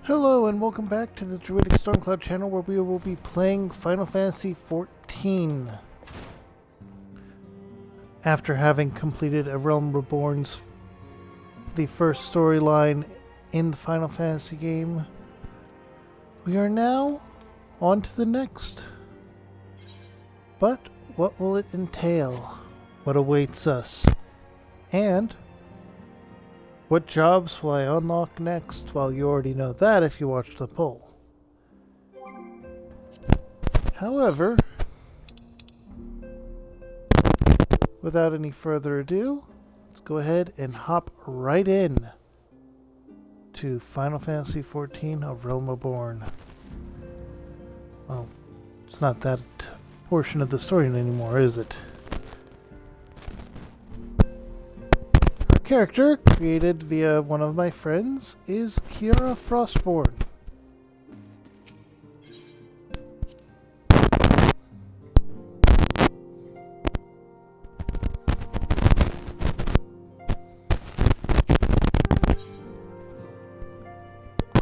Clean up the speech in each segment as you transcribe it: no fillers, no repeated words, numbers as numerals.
Hello and welcome back to the Druidic Stormcloud channel where we will be playing Final Fantasy XIV. After having completed A Realm Reborn's the first storyline in the Final Fantasy game, we are now on to the next. But what will it entail? What awaits us? And what jobs will I unlock next? Well, you already know that if you watched the poll. However, without any further ado, let's go ahead and hop right in to Final Fantasy XIV: A Realm Reborn. Well, it's not that portion of the story anymore, is it? Character created via one of my friends is Kiara Frostborn.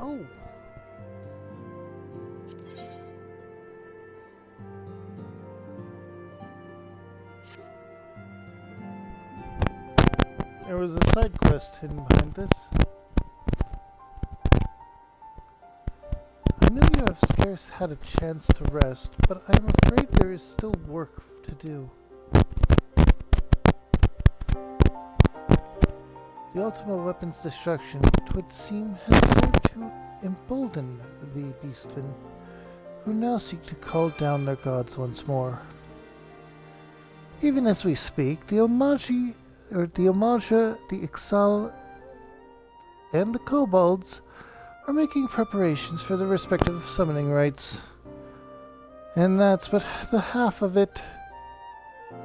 Oh. There was a side quest hidden behind this. I know you have scarce had a chance to rest, but I am afraid there is still work to do. The Ultima Weapon's destruction, it would seem, has served to embolden the Beastmen, who now seek to call down their gods once more. Even as we speak, the Omaja, the Ixal, and the Kobolds are making preparations for their respective summoning rites. And that's but the half of it.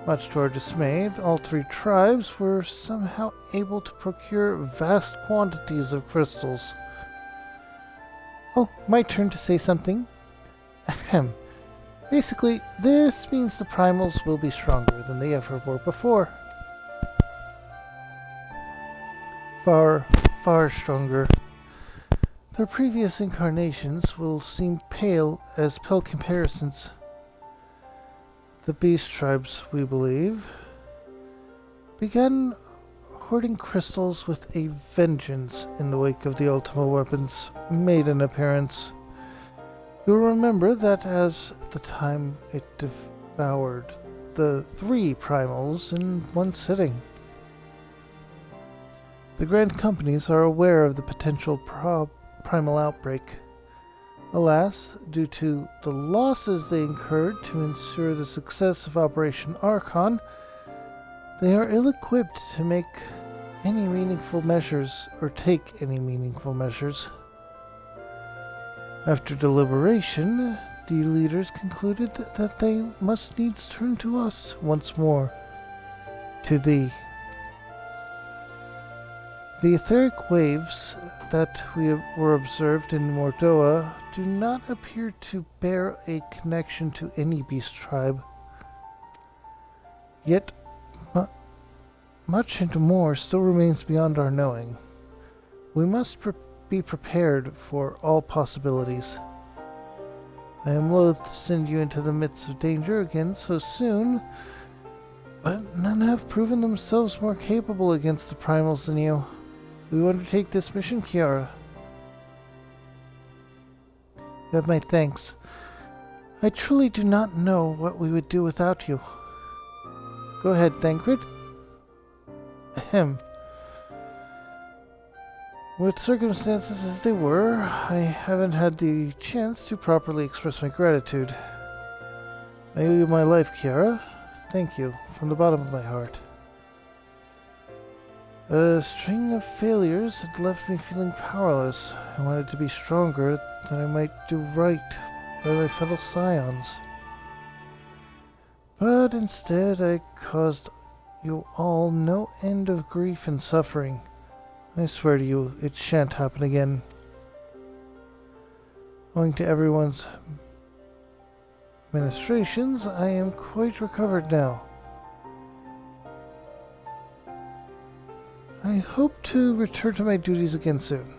Much to our dismay, all three tribes were somehow able to procure vast quantities of crystals. Oh, my turn to say something. Ahem. Basically, this means the primals will be stronger than they ever were before. Far, far stronger. Their previous incarnations will seem pale as pale comparisons. The beast tribes, we believe, began hoarding crystals with a vengeance in the wake of the Ultima Weapon's maiden appearance. You'll remember that as the time it devoured the three primals in one sitting. The Grand Companies are aware of the potential primal outbreak. Alas, due to the losses they incurred to ensure the success of Operation Archon, they are ill-equipped to make any meaningful measures or take any meaningful measures. After deliberation, the leaders concluded that they must needs turn to us once more, to thee. The etheric waves that were observed in Mordoa do not appear to bear a connection to any beast tribe. Yet, much and more still remains beyond our knowing. We must be prepared for all possibilities. I am loath to send you into the midst of danger again so soon, but none have proven themselves more capable against the primals than you. We will undertake this mission, Kiara. You have my thanks. I truly do not know what we would do without you. Go ahead, Thancred. Ahem. With circumstances as they were, I haven't had the chance to properly express my gratitude. I owe you my life, Kiara. Thank you, from the bottom of my heart. A string of failures had left me feeling powerless. I wanted to be stronger, that I might do right by my fellow scions. But instead I caused you all no end of grief and suffering. I swear to you, it shan't happen again. Owing to everyone's ministrations, I am quite recovered now. I hope to return to my duties again soon.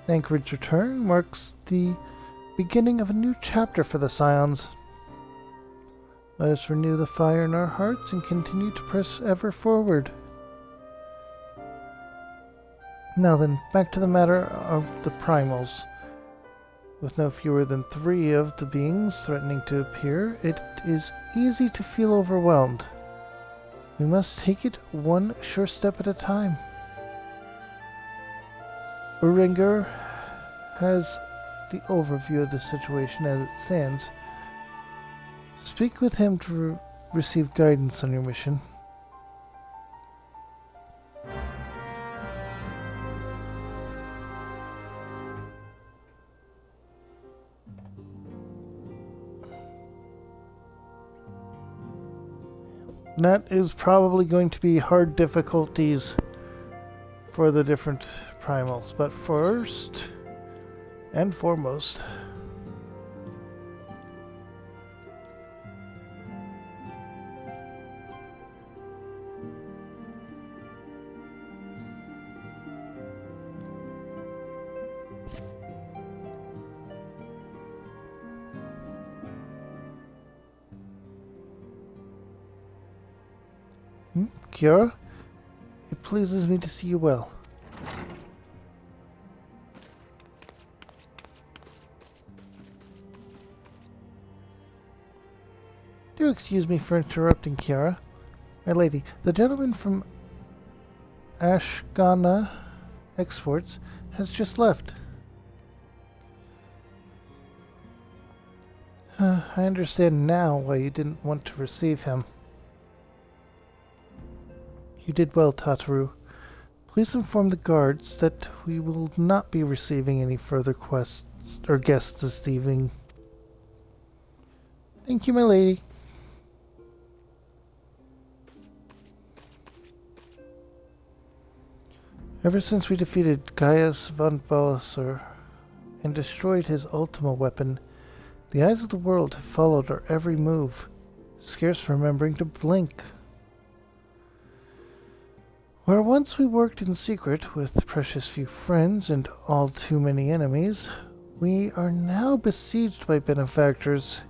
Thancred's return marks the beginning of a new chapter for the Scions. Let us renew the fire in our hearts and continue to press ever forward. Now then, back to the matter of the primals. With no fewer than 3 of the beings threatening to appear, it is easy to feel overwhelmed. We must take it one sure step at a time. Uringer has the overview of the situation as it stands. Speak with him to receive guidance on your mission. That is probably going to be hard difficulties for the different primals, but first and foremost, Kiara, it pleases me to see you well. Do excuse me for interrupting, Kiara. My lady, the gentleman from Ashgana Exports has just left. I understand now why you didn't want to receive him. You did well, Tataru. Please inform the guards that we will not be receiving any further quests or guests this evening. Thank you, my lady. Ever since we defeated Gaius von Ballasar and destroyed his Ultima weapon, the eyes of the world have followed our every move, scarce remembering to blink. Where once we worked in secret with precious few friends and all too many enemies, we are now besieged by benefactors,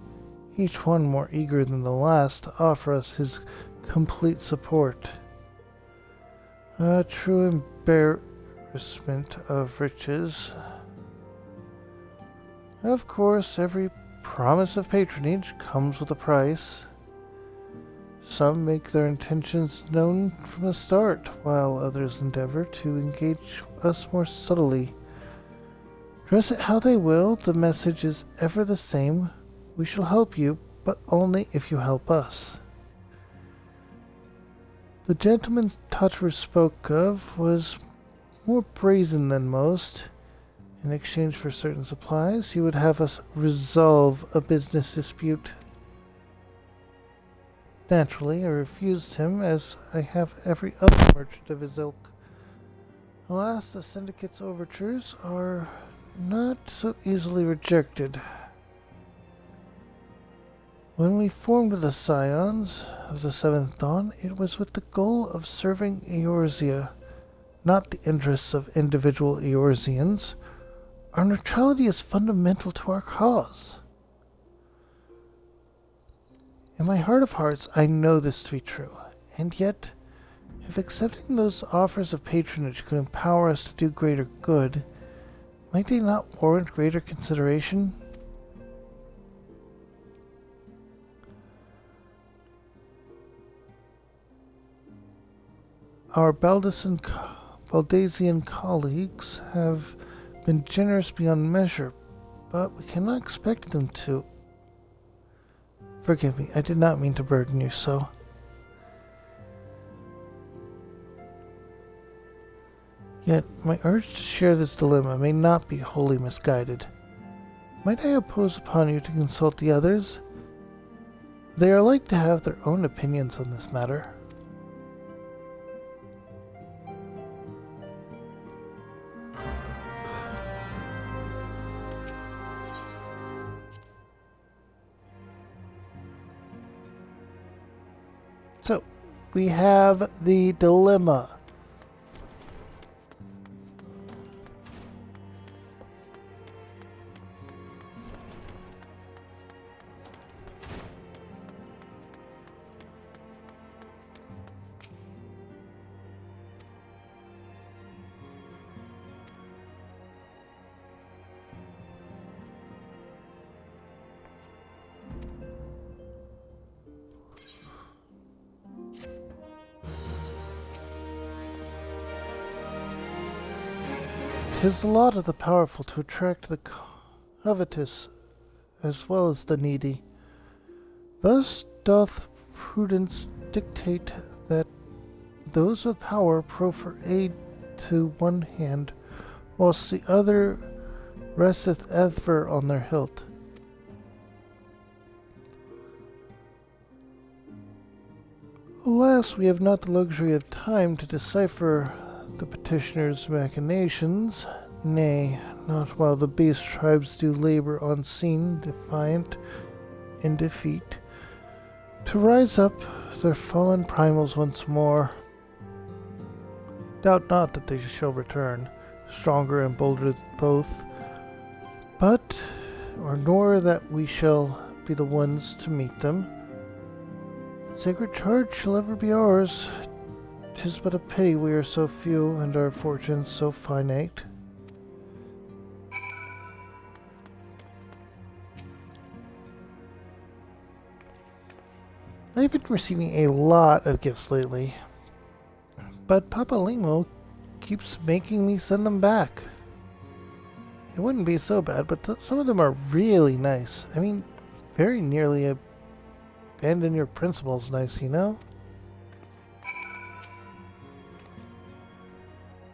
each one more eager than the last to offer us his complete support. A true embarrassment of riches. Of course, every promise of patronage comes with a price. Some make their intentions known from the start, while others endeavor to engage us more subtly. Dress it how they will, the message is ever the same. We shall help you, but only if you help us. The gentleman Tataru spoke of was more brazen than most. In exchange for certain supplies, he would have us resolve a business dispute. Naturally, I refused him, as I have every other merchant of his ilk. Alas, the Syndicate's overtures are not so easily rejected. When we formed the Scions of the Seventh Dawn, it was with the goal of serving Eorzea, not the interests of individual Eorzeans. Our neutrality is fundamental to our cause. In my heart of hearts, I know this to be true, and yet, if accepting those offers of patronage could empower us to do greater good, might they not warrant greater consideration? Our Baldasian colleagues have been generous beyond measure, but we cannot expect them to. Forgive me, I did not mean to burden you so. Yet, my urge to share this dilemma may not be wholly misguided. Might I impose upon you to consult the others? They are like to have their own opinions on this matter. So, we have the dilemma. 'Tis the lot of the powerful to attract the covetous as well as the needy. Thus doth prudence dictate that those with power proffer aid to one hand, whilst the other resteth ever on their hilt. Alas, we have not the luxury of time to decipher the petitioner's machinations, nay, not while the base tribes do labor unseen, defiant in defeat, to rise up their fallen primals once more. Doubt not that they shall return, stronger and bolder both, but, or nor that we shall be the ones to meet them. Sacred charge shall ever be ours. 'Tis but a pity we are so few and our fortunes so finite. I've been receiving a lot of gifts lately, but Papa Limo keeps making me send them back. It wouldn't be so bad, but some of them are really nice. I mean, very nearly abandon your principles nice, you know?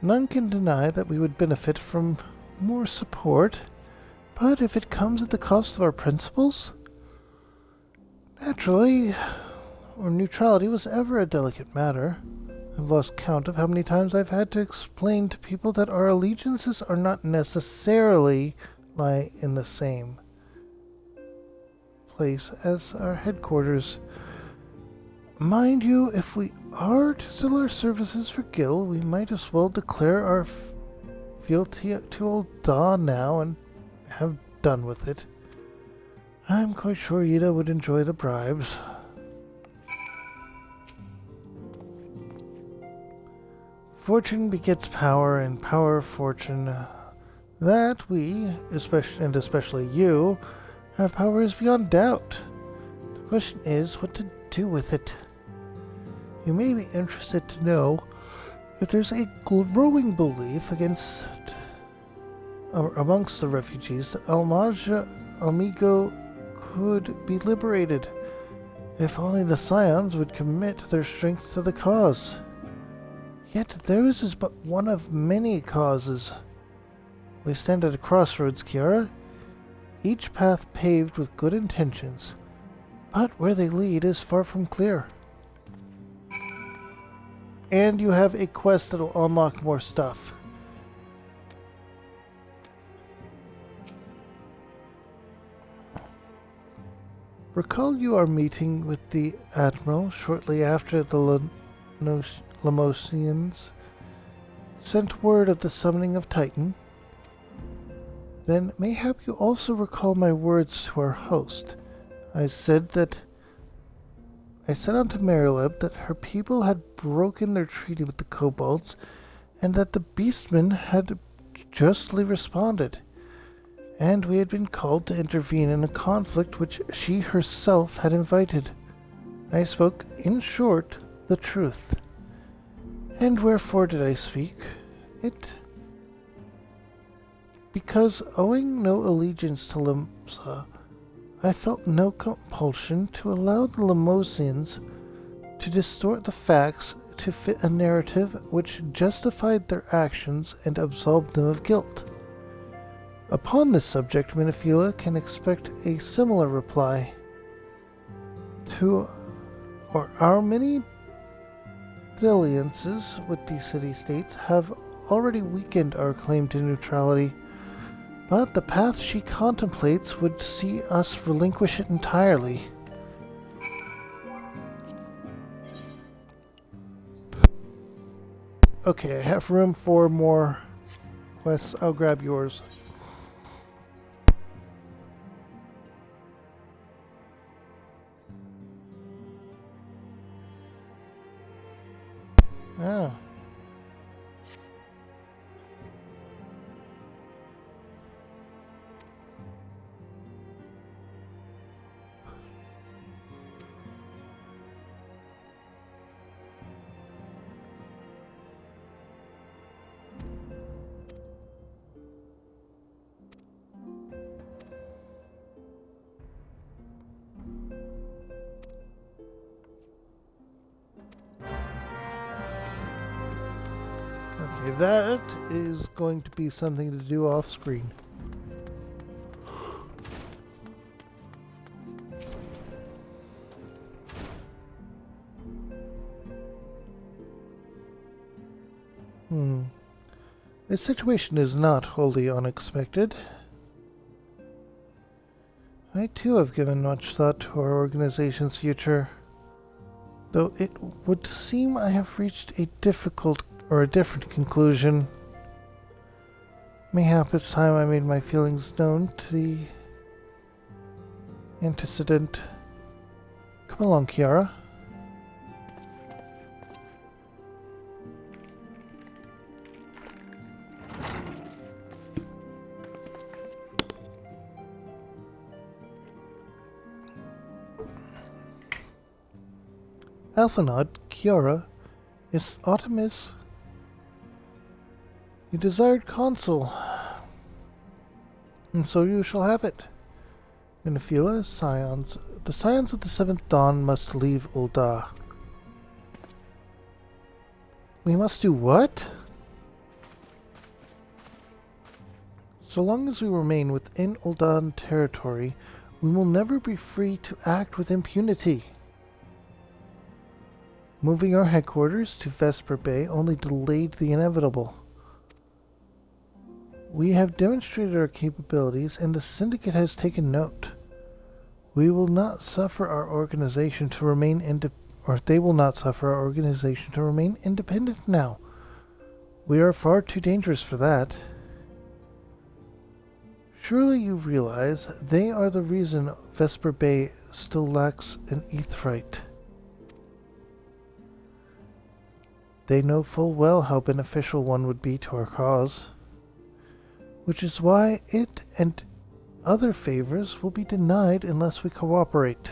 None can deny that we would benefit from more support, but if it comes at the cost of our principles, naturally, or neutrality was ever a delicate matter. I've lost count of how many times I've had to explain to people that our allegiances are not necessarily lie in the same place as our headquarters. Mind you, if we are to sell our services for Gil, we might as well declare our fealty to old Da now and have done with it. I'm quite sure Ida would enjoy the bribes. Fortune begets power, and power fortune. That we, especially you, have power is beyond doubt. The question is what to do with it. You may be interested to know that there's a growing belief amongst the refugees that Almigo could be liberated if only the Scions would commit their strength to the cause. Yet theirs is but one of many causes. We stand at a crossroads, Kiara, each path paved with good intentions, but where they lead is far from clear. And you have a quest that'll unlock more stuff. Recall you are meeting with the Admiral shortly after the Lemosians sent word of the summoning of Titan? Then mayhap you also recall my words to our host. I said unto Marileb that her people had broken their treaty with the kobolds, and that the beastmen had justly responded, and we had been called to intervene in a conflict which she herself had invited. I spoke, in short, the truth. And wherefore did I speak it? Because, owing no allegiance to Lemsa, I felt no compulsion to allow the Lemosians to distort the facts to fit a narrative which justified their actions and absolved them of guilt. Upon this subject, Minifila can expect a similar reply. To our many dalliances with the city-states have already weakened our claim to neutrality, but the path she contemplates would see us relinquish it entirely. Okay, I have room for more quests. I'll grab yours. Ah. That is going to be something to do off screen. This situation is not wholly unexpected. I too have given much thought to our organization's future, though it would seem I have reached a difficult or a different conclusion. Mayhap it's time I made my feelings known to the antecedent. Come along, Kiara. Alphanod, Kiara, is Artemis. You desired consul, and so you shall have it. Minifila, Scions. The Scions of the Seventh Dawn must leave Ul'dah. We must do what? So long as we remain within Ul'dah territory, we will never be free to act with impunity. Moving our headquarters to Vesper Bay only delayed the inevitable. We have demonstrated our capabilities, and the Syndicate has taken note. We will not suffer our organization to remain they will not suffer our organization to remain independent now. We are far too dangerous for that. Surely you realize they are the reason Vesper Bay still lacks an Aetheryte. They know full well how beneficial one would be to our cause, which is why it and other favors will be denied unless we cooperate.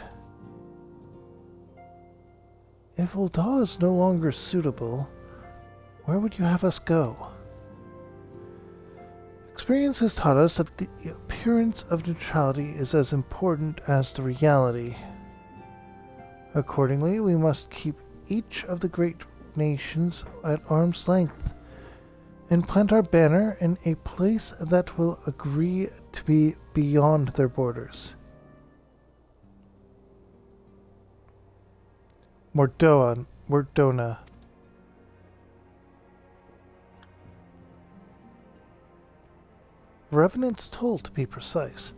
If Ul'dah is no longer suitable, where would you have us go? Experience has taught us that the appearance of neutrality is as important as the reality. Accordingly, we must keep each of the great nations at arm's length and plant our banner in a place that will agree to be beyond their borders. Mordona. Revenant's Toll, to be precise.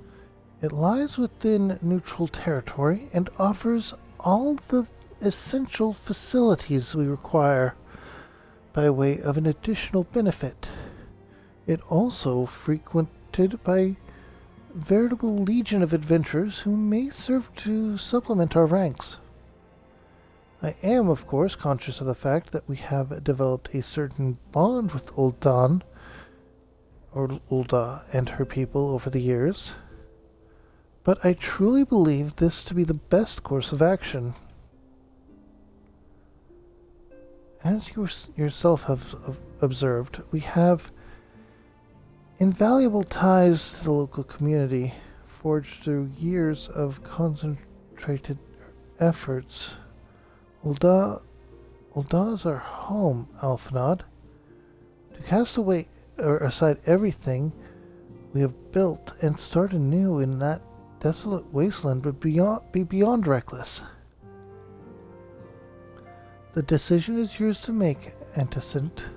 It lies within neutral territory and offers all the essential facilities we require by way of an additional benefit. It also frequented by veritable legion of adventurers who may serve to supplement our ranks. I am, of course, conscious of the fact that we have developed a certain bond with Ul'dah and her people over the years, but I truly believe this to be the best course of action. As you yourself have observed, we have invaluable ties to the local community, forged through years of concentrated efforts. Ul'dah is our home, Alphanod. To cast aside everything we have built and start anew in that desolate wasteland would be beyond reckless. The decision is yours to make, Antecedent.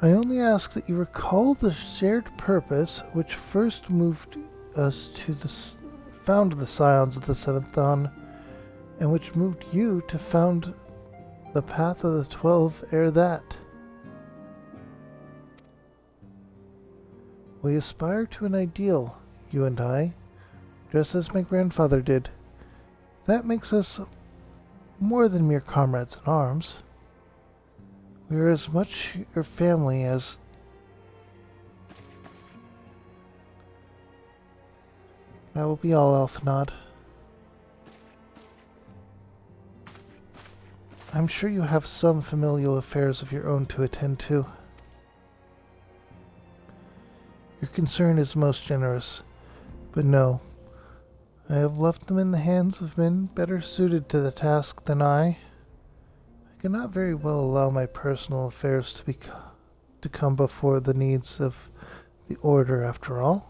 I only ask that you recall the shared purpose which first moved us to found the Scions of the Seventh Dawn, and which moved you to found the Path of the 12 ere that. We aspire to an ideal, you and I, just as my grandfather did. That makes us more than mere comrades in arms. We are as much your family as... That will be all, Alphanod. I'm sure you have some familial affairs of your own to attend to. Your concern is most generous, but no. I have left them in the hands of men better suited to the task than I. I cannot very well allow my personal affairs to come before the needs of the Order, after all.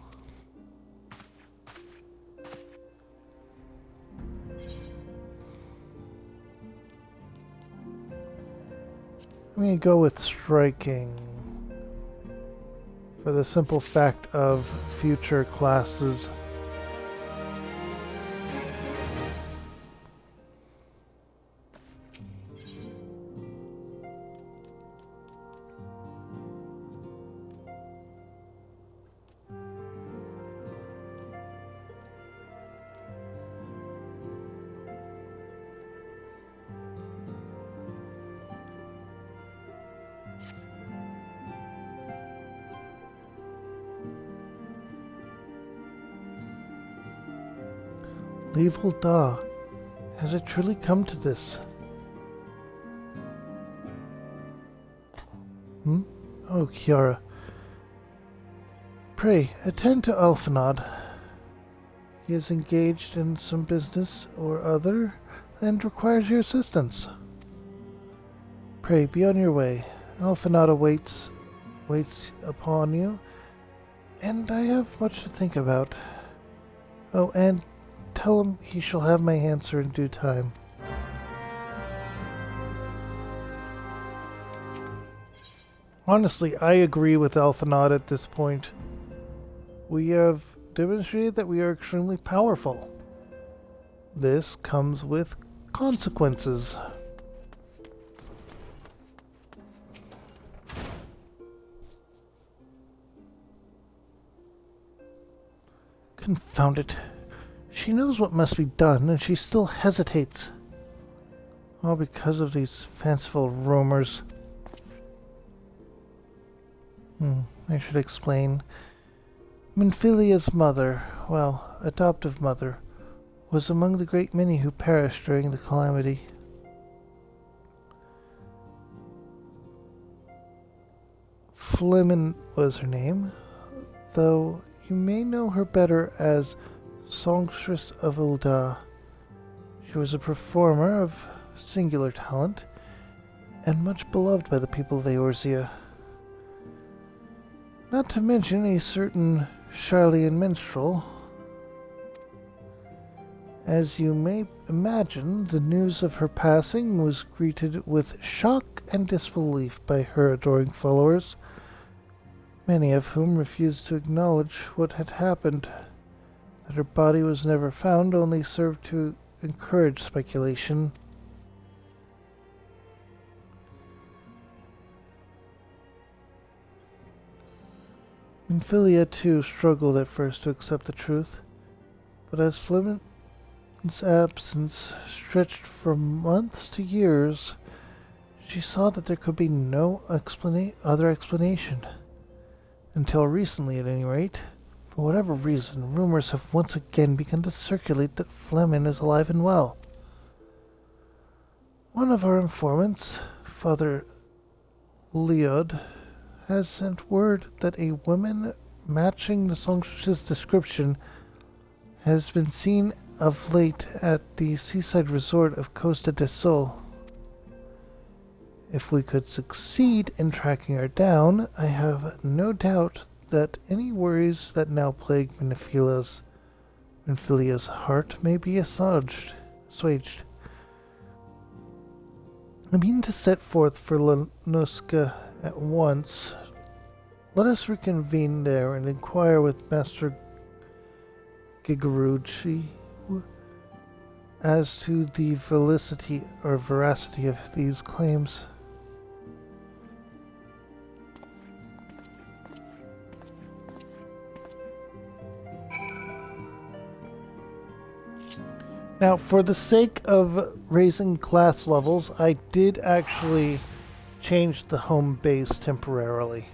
I'm going to go with striking for the simple fact of future classes. Evil Da, has it truly come to this? Oh, Kiara. Pray, attend to Alphanod. He is engaged in some business or other and requires your assistance. Pray, be on your way. Alphanod waits upon you, and I have much to think about. Oh, and tell him he shall have my answer in due time. Honestly, I agree with Alphanod at this point. We have demonstrated that we are extremely powerful. This comes with consequences. Confound it. She knows what must be done, and she still hesitates. All because of these fanciful rumors. I should explain. Minfilia's mother, well, adoptive mother, was among the great many who perished during the calamity. Flimin was her name, though you may know her better as Songstress of Ul'dah. She was a performer of singular talent, and much beloved by the people of Eorzea. Not to mention a certain Sharlayan minstrel. As you may imagine, the news of her passing was greeted with shock and disbelief by her adoring followers, many of whom refused to acknowledge what had happened. That her body was never found only served to encourage speculation. Minfilia, too, struggled at first to accept the truth, but as Flimin's absence stretched from months to years, she saw that there could be no other explanation. Until recently, at any rate. For whatever reason, rumors have once again begun to circulate that Flemin is alive and well. One of our informants, Father Leod, has sent word that a woman matching the songstress's description has been seen of late at the seaside resort of Costa del Sol. If we could succeed in tracking her down, I have no doubt that any worries that now plague Minfilia's heart may be assuaged. I mean to set forth for Lanuska at once. Let us reconvene there and inquire with Master Gigarucci as to the veracity of these claims. Now, for the sake of raising class levels, I did actually change the home base temporarily.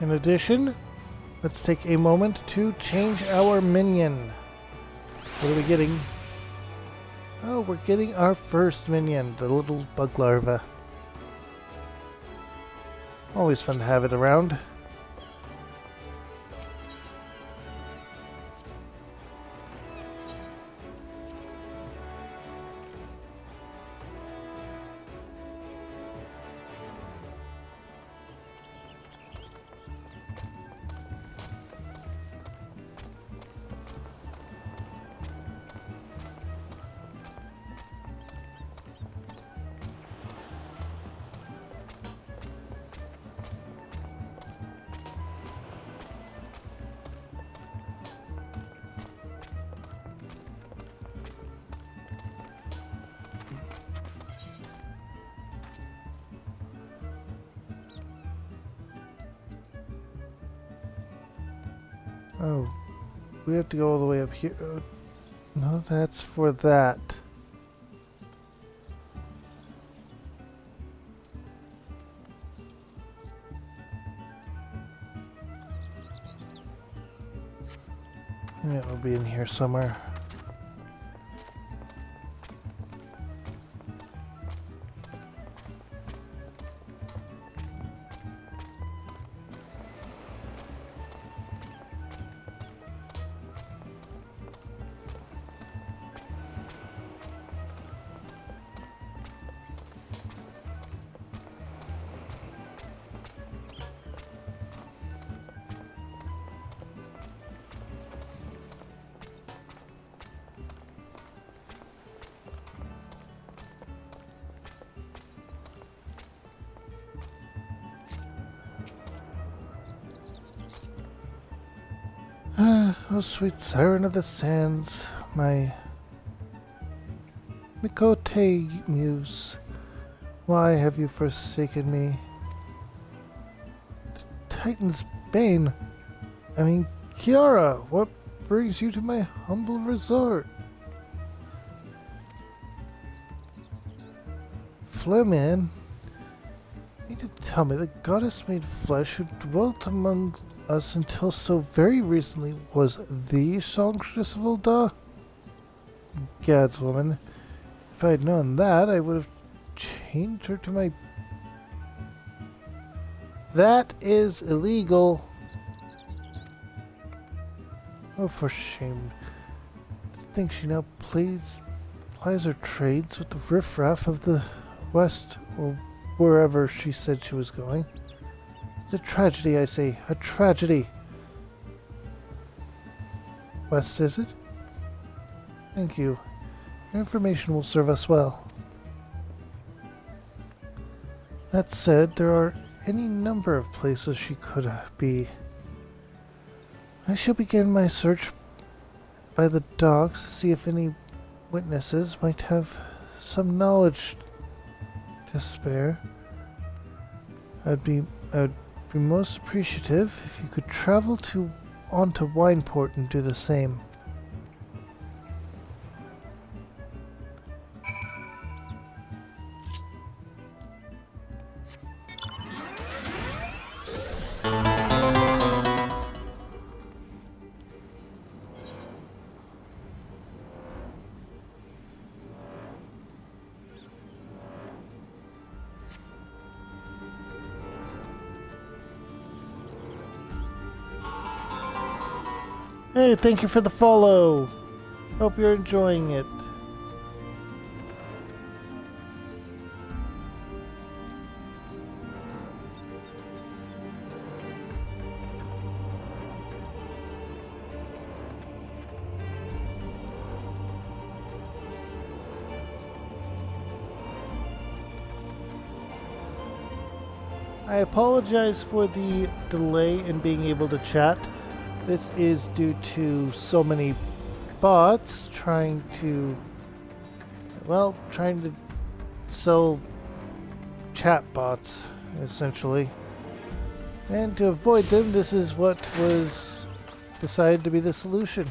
In addition, let's take a moment to change our minion. What are we getting? Oh, we're getting our first minion, the little bug larva. Always fun to have it around. Oh, we have to go all the way up here. No, that's for that. Yeah, it'll be in here somewhere. Oh, sweet siren of the sands, my Mikote muse, why have you forsaken me? Titan's bane, I mean, Kiara, what brings you to my humble resort? Fleman, you need to tell me the goddess made flesh who dwelt among us until so very recently was the songstress of Ul'dah? Gad's woman. If I had known that, I would have changed her to my... That is illegal. Oh, for shame. I think she now plies her trades with the riffraff of the West, or wherever she said she was going. It's a tragedy, I say. A tragedy. West, is it? Thank you. Your information will serve us well. That said, there are any number of places she could be. I shall begin my search by the docks to see if any witnesses might have some knowledge to spare. I'd be most appreciative if you could travel onto Wineport and do the same. Hey, thank you for the follow. Hope you're enjoying it. I apologize for the delay in being able to chat. This is due to so many bots trying to sell chat bots, essentially. And to avoid them, this is what was decided to be the solution.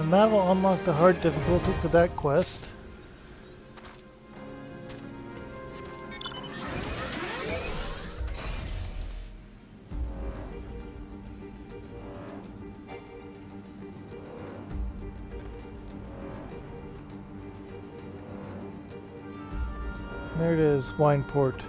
And that'll unlock the hard difficulty for that quest. There it is, Wineport.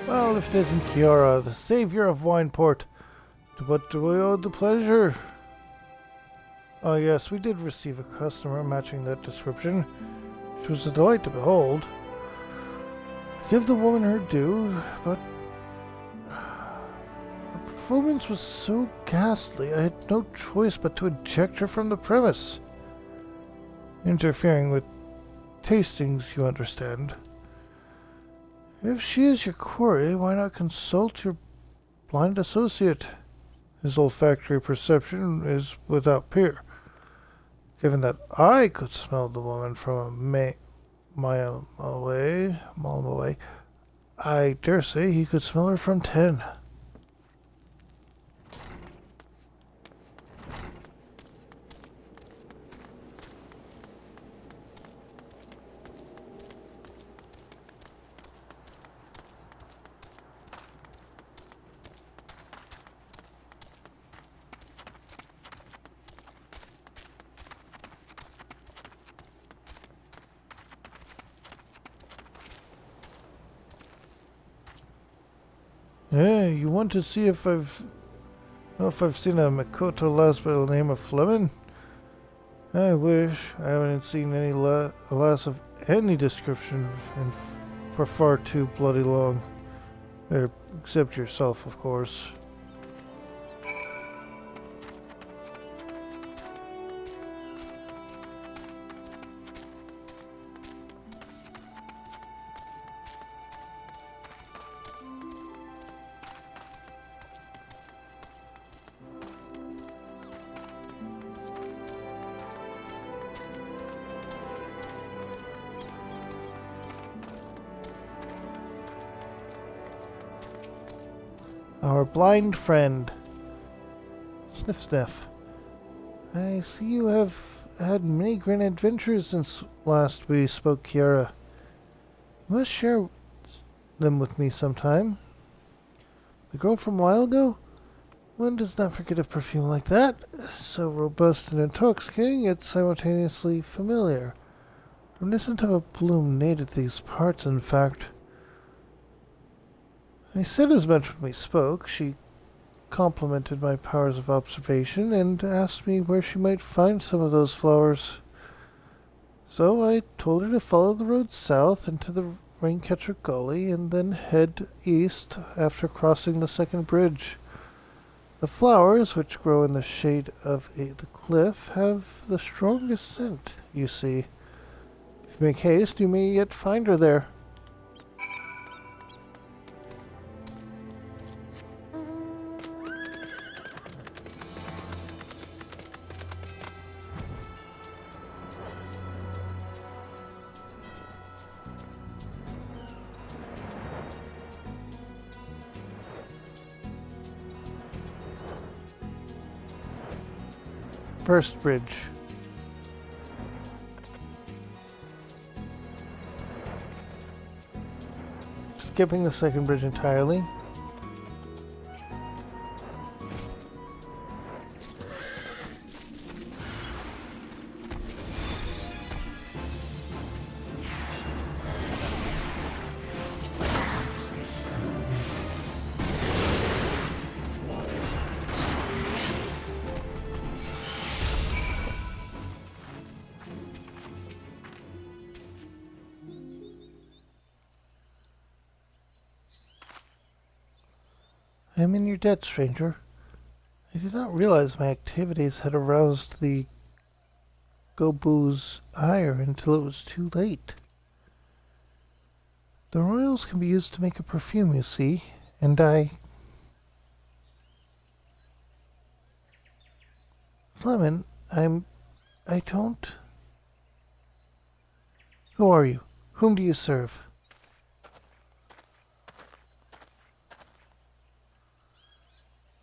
Well, if it isn't Kiara, the savior of Wineport, to what do we owe the pleasure? Oh yes, we did receive a customer matching that description. She was a delight to behold. Give the woman her due, but her performance was so ghastly I had no choice but to eject her from the premise. Interfering with tastings, you understand. If she is your quarry, why not consult your blind associate? His olfactory perception is without peer. Given that I could smell the woman from a mile away, I dare say he could smell her from 10. Yeah, you want to see if I've seen a Makoto lass by the name of Fleming? I wish. I haven't seen any lass of any description for far too bloody long. Except yourself, of course. Our blind friend. Sniff sniff. I see you have had many grand adventures since last we spoke, Kiara. You must share them with me sometime. The girl from a while ago? One does not forget a perfume like that. So robust and intoxicating, yet simultaneously familiar. Reminiscent of a bloom native to these parts, in fact. I said as much when we spoke. She complimented my powers of observation and asked me where she might find some of those flowers. So I told her to follow the road south into the Raincatcher Gully and then head east after crossing the second bridge. The flowers, which grow in the shade of the cliff, have the strongest scent, you see. If you make haste, you may yet find her there. First bridge. Skipping the second bridge entirely. I am in your debt, stranger. I did not realize my activities had aroused the Gobu's ire until it was too late. The royals can be used to make a perfume, you see, and Fleming, I don't... Who are you? Whom do you serve?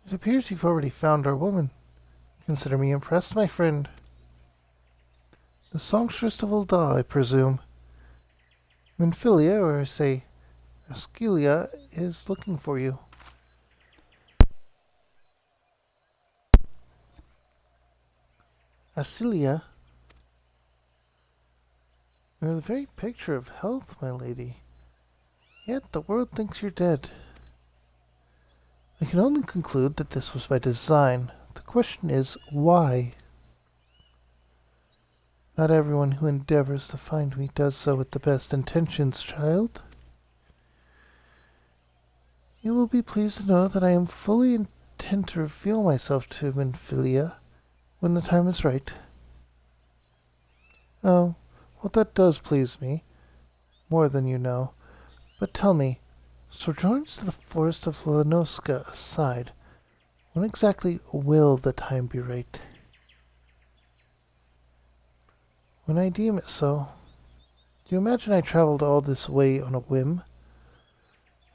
It appears you've already found our woman. Consider me impressed, my friend. The songstress of Ul'dah, I presume. Minfilia, or say, Askelia, is looking for you. Asilia? You're the very picture of health, my lady. Yet the world thinks you're dead. I can only conclude that this was by design. The question is, why? Not everyone who endeavors to find me does so with the best intentions, child. You will be pleased to know that I am fully intent to reveal myself to Minfilia when the time is right. Oh, well, that does please me, more than you know. But tell me, sojourns to the forest of Lanoska aside, when exactly will the time be right? When I deem it so. Do you imagine I traveled all this way on a whim?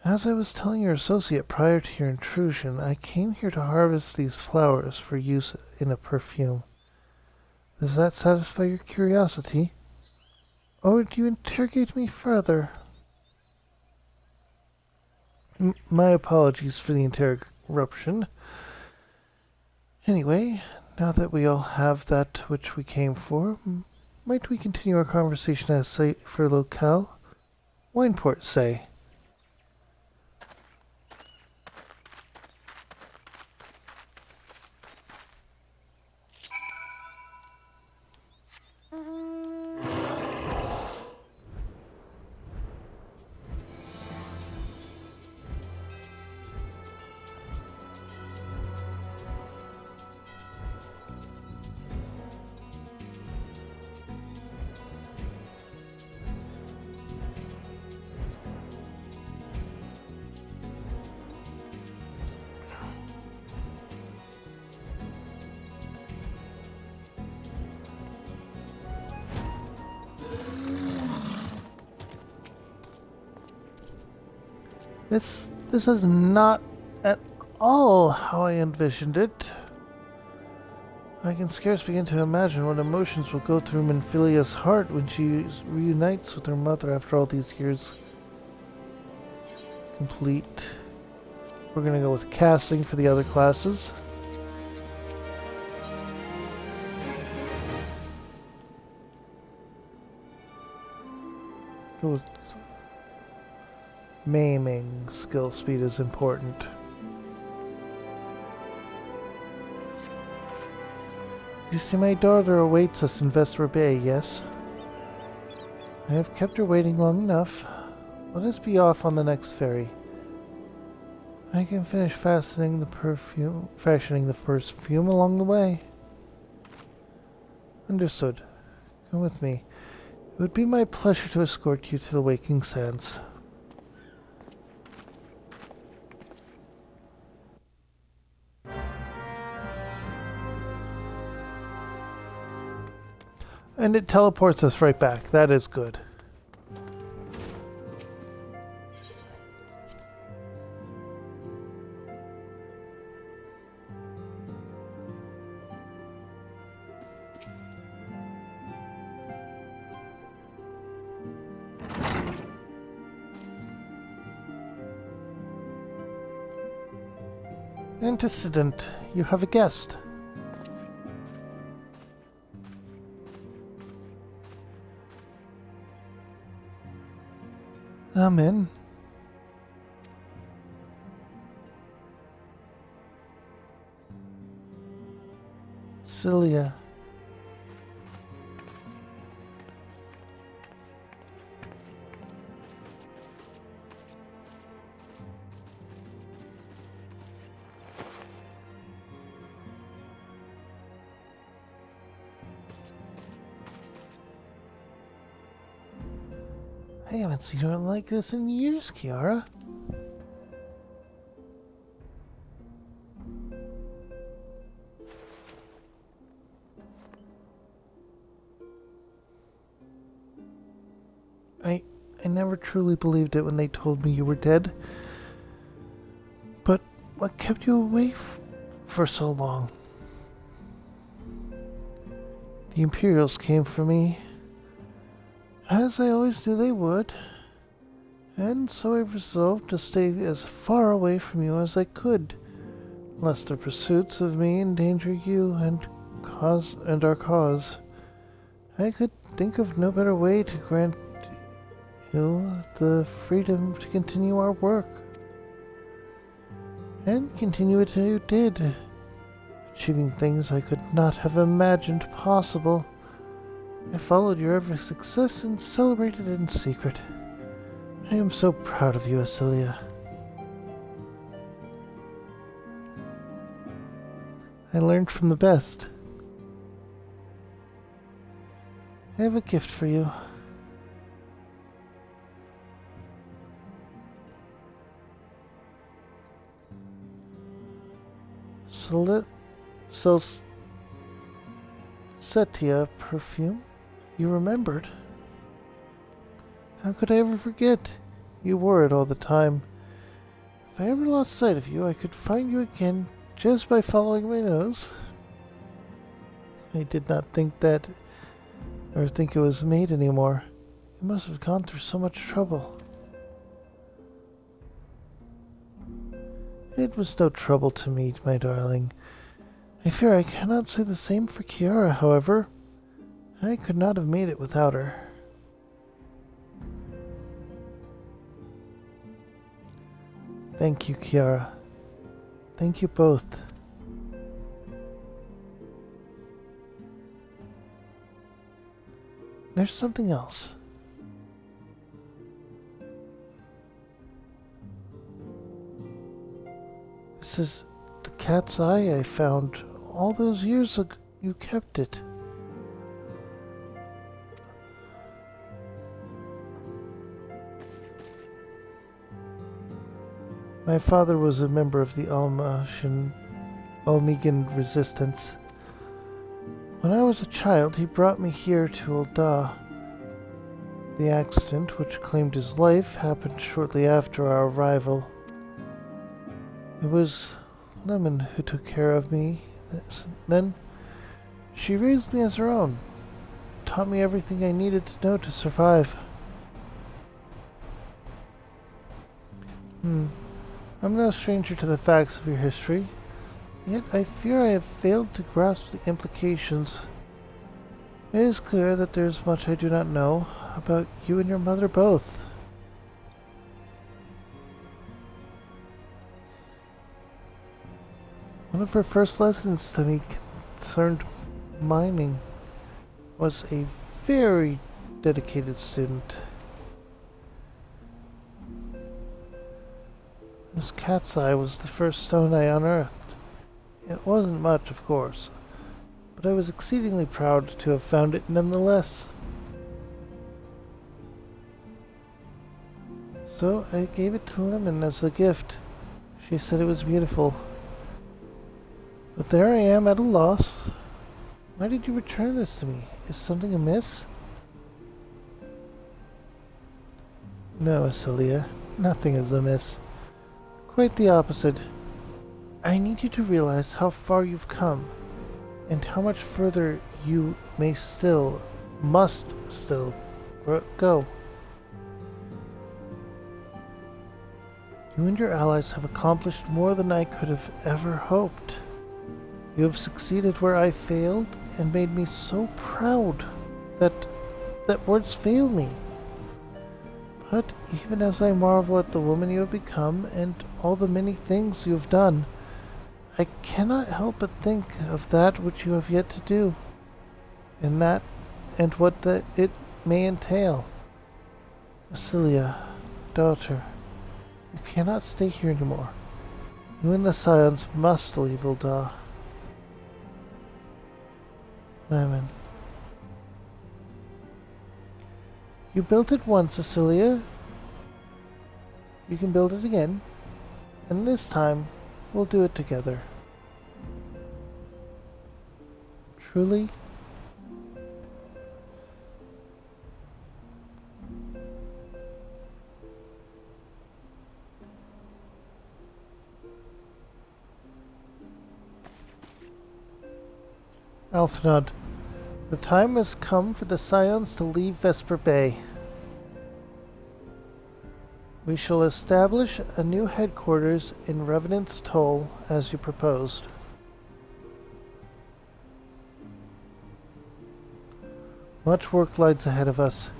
As I was telling your associate prior to your intrusion, I came here to harvest these flowers for use in a perfume. Does that satisfy your curiosity? Or do you interrogate me further? My apologies for the interruption. Anyway, now that we all have that which we came for, might we continue our conversation at a safer locale? Wineport, say. This is not at all how I envisioned it. I can scarce begin to imagine what emotions will go through Minfilia's heart when she reunites with her mother after all these years. Complete. We're gonna go with casting for the other classes. Go with maiming. Skill speed is important. You see, my daughter awaits us in Vesper Bay, yes? I have kept her waiting long enough. Let us be off on the next ferry. I can finish fashioning the perfume along the way. Understood. Come with me. It would be my pleasure to escort you to the Waking Sands. And it teleports us right back. That is good. Antecedent, you have a guest. Amen. Cilia. I haven't seen her like this in years, Kiara. I never truly believed it when they told me you were dead. But what kept you away for so long? The Imperials came for me, as I always knew they would, and so I resolved to stay as far away from you as I could, lest their pursuits of me endanger you and our cause. I could think of no better way to grant you the freedom to continue our work. And continue it as you did, achieving things I could not have imagined possible. I followed your every success and celebrated it in secret. I am so proud of you, Asilia. I learned from the best. I have a gift for you. Setia perfume? You remembered? How could I ever forget? You wore it all the time. If I ever lost sight of you, I could find you again just by following my nose. I did not think it was made anymore. You must have gone through so much trouble. It was no trouble to me, my darling. I fear I cannot say the same for Kiara, however. I could not have made it without her. Thank you, Kiara. Thank you both. There's something else. This is the cat's eye I found all those years ago. You kept it. My father was a member of the Almegan resistance. When I was a child, he brought me here to Ul'dah. The accident which claimed his life happened shortly after our arrival. It was Lemon who took care of me then. She raised me as her own, taught me everything I needed to know to survive. I'm no stranger to the facts of your history, yet I fear I have failed to grasp the implications. It is clear that there is much I do not know about you and your mother both. One of her first lessons to me concerned mining. Was a very dedicated student. This cat's eye was the first stone I unearthed. It wasn't much, of course, but I was exceedingly proud to have found it nonetheless. So I gave it to Lemon as a gift. She said it was beautiful. But there I am at a loss. Why did you return this to me? Is something amiss? No, Asilia. Nothing is amiss. Quite the opposite. I need you to realize how far you've come, and how much further you must still go. You and your allies have accomplished more than I could have ever hoped. You have succeeded where I failed, and made me so proud that words fail me. But even as I marvel at the woman you have become, and all the many things you have done, I cannot help but think of that which you have yet to do, and what it may entail. Asilia, daughter, you cannot stay here anymore. You and the Scions must leave Ul'dah. Lemon, You built it once, Cecilia. You can build it again. And this time, we'll do it together. Truly? Alphinaud, the time has come for the Scions to leave Vesper Bay. We shall establish a new headquarters in Revenant's Toll, as you proposed. Much work lies ahead of us.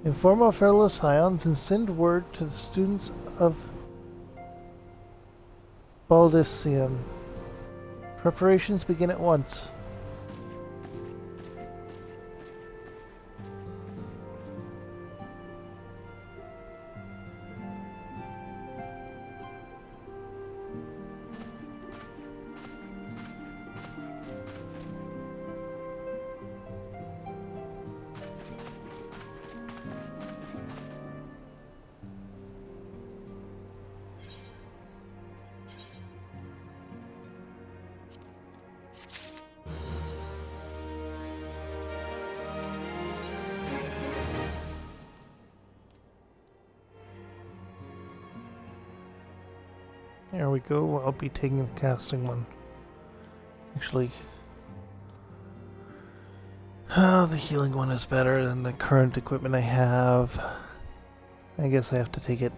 Inform our fellow Scions and send word to the students of Baldicium. Preparations begin at once. There we go. I'll be taking the casting one. Actually, the healing one is better than the current equipment I have. I guess I have to take it.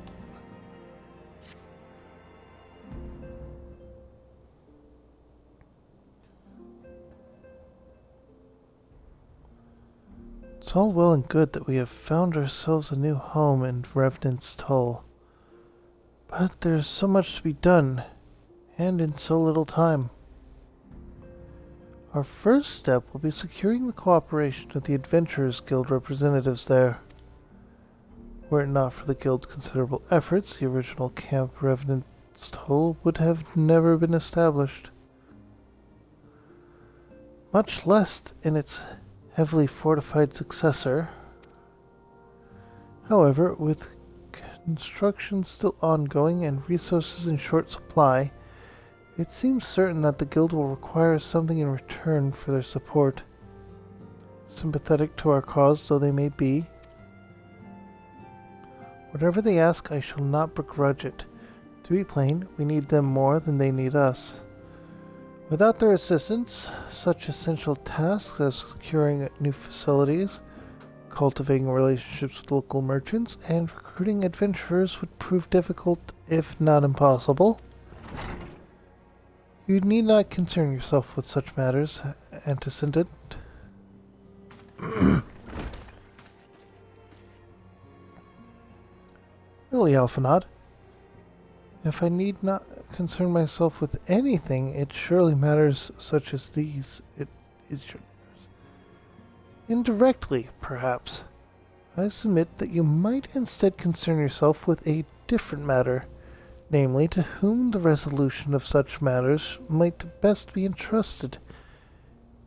It's all well and good that we have found ourselves a new home in Revenant's Toll. But there's so much to be done, and in so little time. Our first step will be securing the cooperation of the Adventurers Guild representatives there. Were it not for the Guild's considerable efforts, the original Camp Revenant's Toll would have never been established. Much less in its heavily fortified successor. However, with construction still ongoing and resources in short supply, it seems certain that the Guild will require something in return for their support. Sympathetic to our cause though they may be, whatever they ask, I shall not begrudge it. To be plain, we need them more than they need us. Without their assistance, such essential tasks as securing new facilities, cultivating relationships with local merchants, and recruiting adventurers would prove difficult, if not impossible. You need not concern yourself with such matters, antecedent. Really, Alphinaud? If I need not concern myself with anything, it surely matters such as these. It is your indirectly, perhaps. I submit that you might instead concern yourself with a different matter, namely, to whom the resolution of such matters might best be entrusted.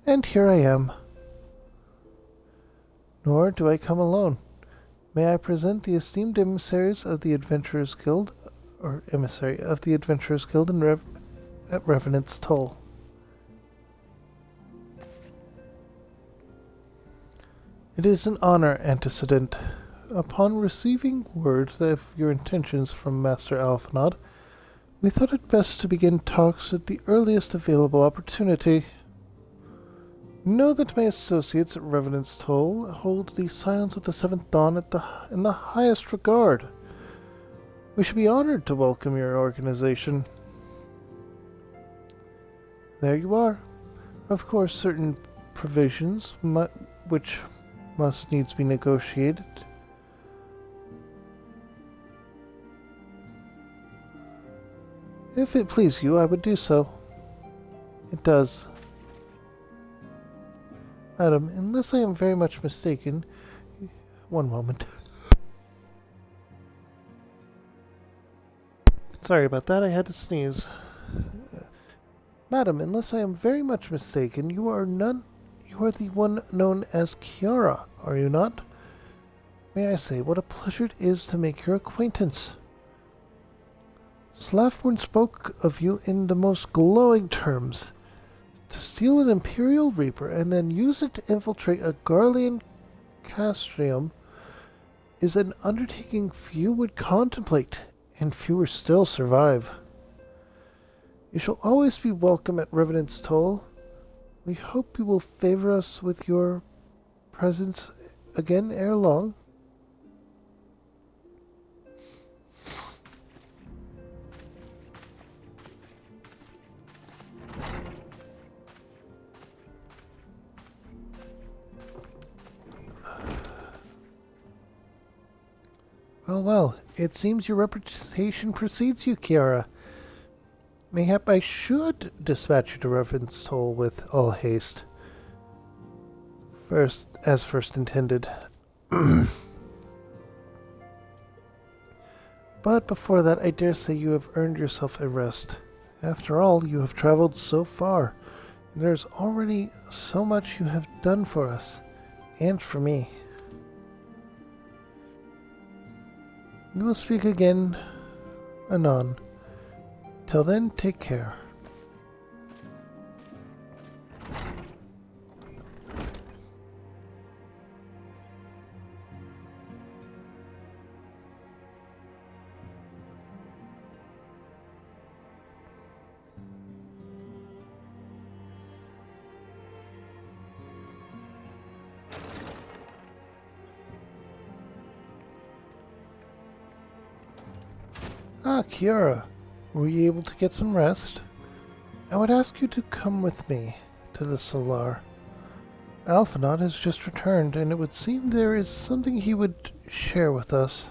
And here I am. Nor do I come alone. May I present the esteemed emissaries of the Adventurers Guild, or emissary of the Adventurers Guild at Revenant's Toll. It is an honor, antecedent. Upon receiving word of your intentions from Master Alphinaud, we thought it best to begin talks at the earliest available opportunity. Know that my associates at Revenant's Toll hold the Scions of the Seventh Dawn in the highest regard. We should be honored to welcome your organization. There you are. Of course, certain provisions which must needs be negotiated. If it please you, I would do so. It does. Madam, unless I am very much mistaken... One moment. Sorry about that, I had to sneeze. Madam, unless I am very much mistaken, you are the one known as Kiara, are you not? may I say what a pleasure it is to make your acquaintance. Slafborn spoke of you in the most glowing terms. To steal an Imperial Reaper and then use it to infiltrate a Garlean castrium is an undertaking few would contemplate, and fewer still survive. You shall always be welcome at Revenant's Toll. We hope you will favor us with your presence again ere long. Well, it seems your reputation precedes you, Kiara. Mayhap I should dispatch you to Revenant's Toll with all haste. First intended. But before that, I dare say you have earned yourself a rest. After all, you have traveled so far, and there's already so much you have done for us, and for me. We will speak again anon. Till then, take care. Ah, Kiara, were you able to get some rest? I would ask you to come with me to the Solar. Alphinaud has just returned, and it would seem there is something he would share with us.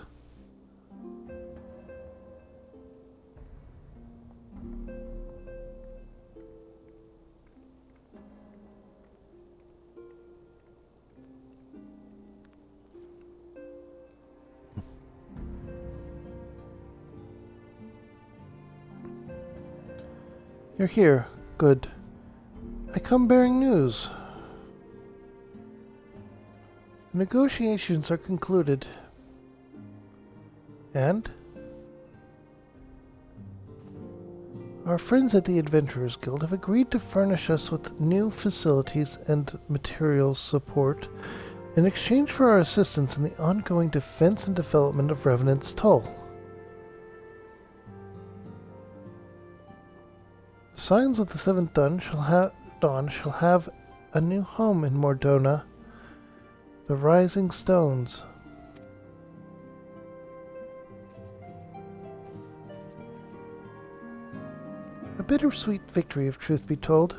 You're here. Good. I come bearing news. Negotiations are concluded. And? Our friends at the Adventurers Guild have agreed to furnish us with new facilities and material support in exchange for our assistance in the ongoing defense and development of Revenant's Toll. Signs of the Seventh Dawn shall have a new home in Mordona, the Rising Stones. A bittersweet victory, if truth be told.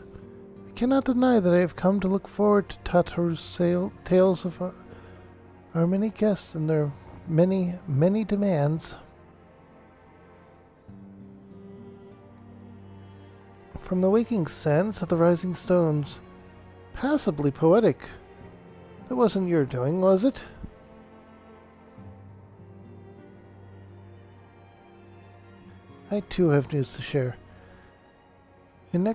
I cannot deny that I have come to look forward to Tataru's tales of our many guests and their many, many demands. From the waking sands of the Rising Stones. Passably poetic. That wasn't your doing, was it? I too have news to share. In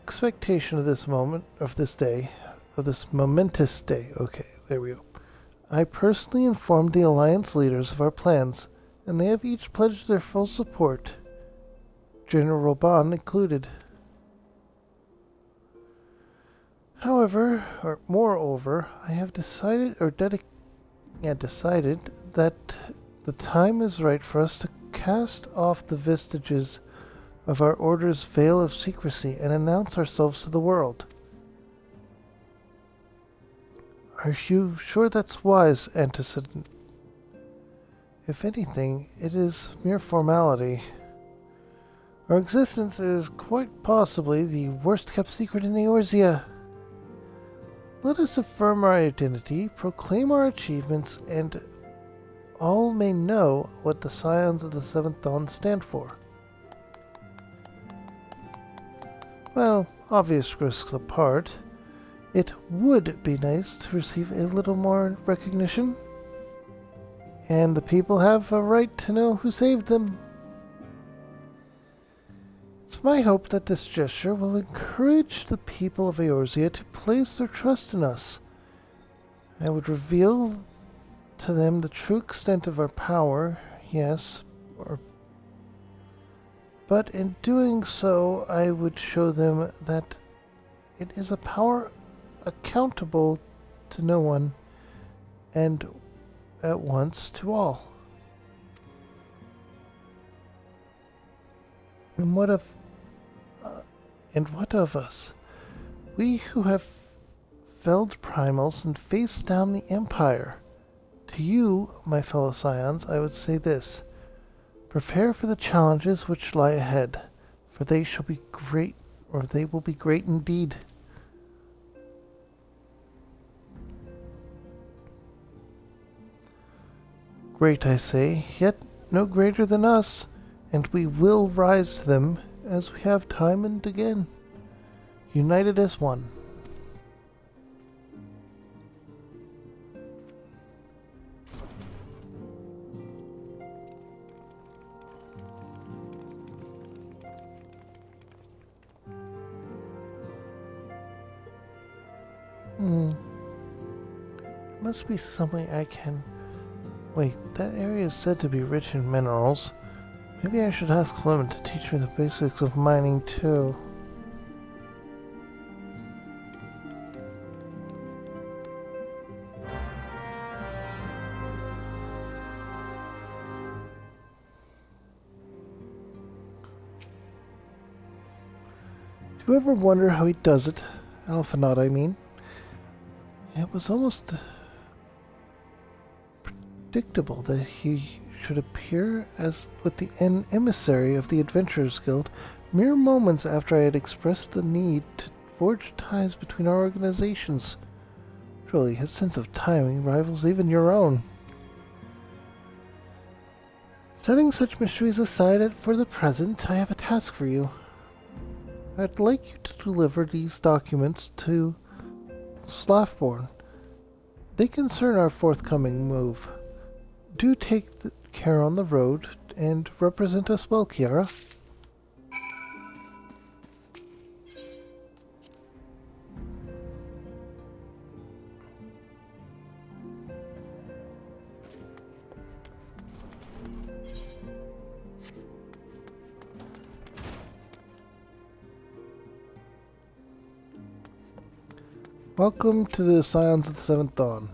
expectation of this momentous day, okay, there we go. I personally informed the Alliance leaders of our plans, and they have each pledged their full support, General Robon included. Moreover, I have decided that the time is right for us to cast off the vestiges of our order's veil of secrecy and announce ourselves to the world. Are you sure that's wise, Antecedent? If anything, it is mere formality. Our existence is quite possibly the worst-kept secret in Eorzea. Let us affirm our identity, proclaim our achievements, and all may know what the Scions of the Seventh Dawn stand for. Well, obvious risks apart, it would be nice to receive a little more recognition. And the people have a right to know who saved them. It's my hope that this gesture will encourage the people of Eorzea to place their trust in us. I would reveal to them the true extent of our power, yes, but in doing so, I would show them that it is a power accountable to no one, and at once to all. And what of us? We who have felled primals and faced down the Empire. To you, my fellow scions, I would say this. Prepare for the challenges which lie ahead, for they shall be great, or they will be great indeed. Great, I say, yet no greater than us, and we will rise to them as we have time and again, united as one. Must be something I can... Wait, that area is said to be rich in minerals. Maybe I should ask Clement to teach me the basics of mining too. Do you ever wonder how he does it? Alphinaud, I mean. It was almost predictable that he should appear as with the emissary of the Adventurers Guild mere moments after I had expressed the need to forge ties between our organizations. Truly, his sense of timing rivals even your own. Setting such mysteries aside for the present, I have a task for you. I'd like you to deliver these documents to Slaughborn. They concern our forthcoming move. Do take care on the road and represent us well, Kiara. Welcome to the Scions of the Seventh Dawn.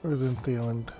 Earthen Theland.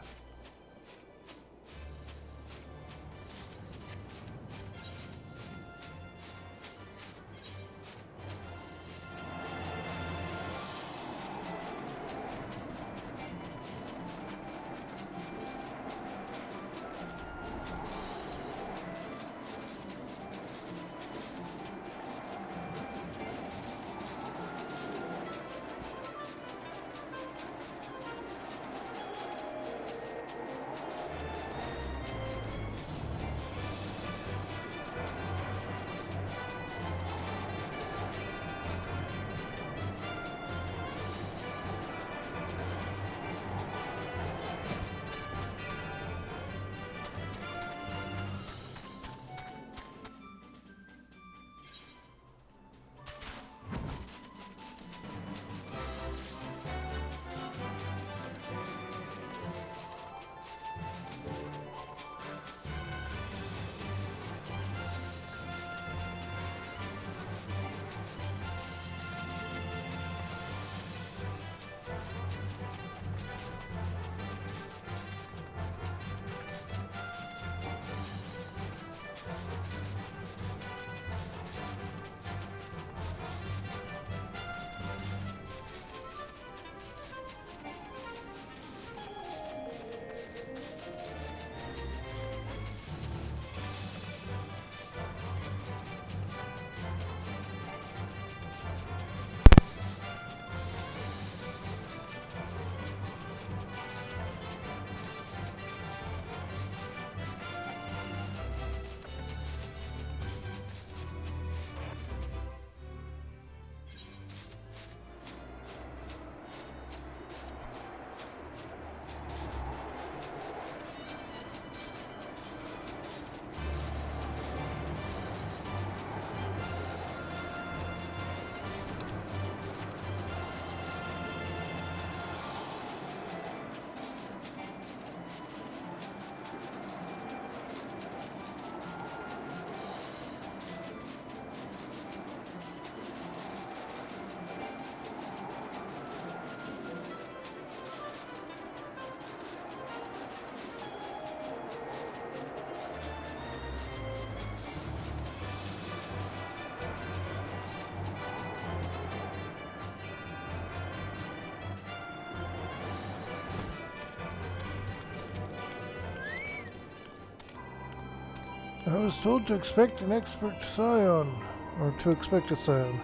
I was told to expect an expert scion, or to expect a scion.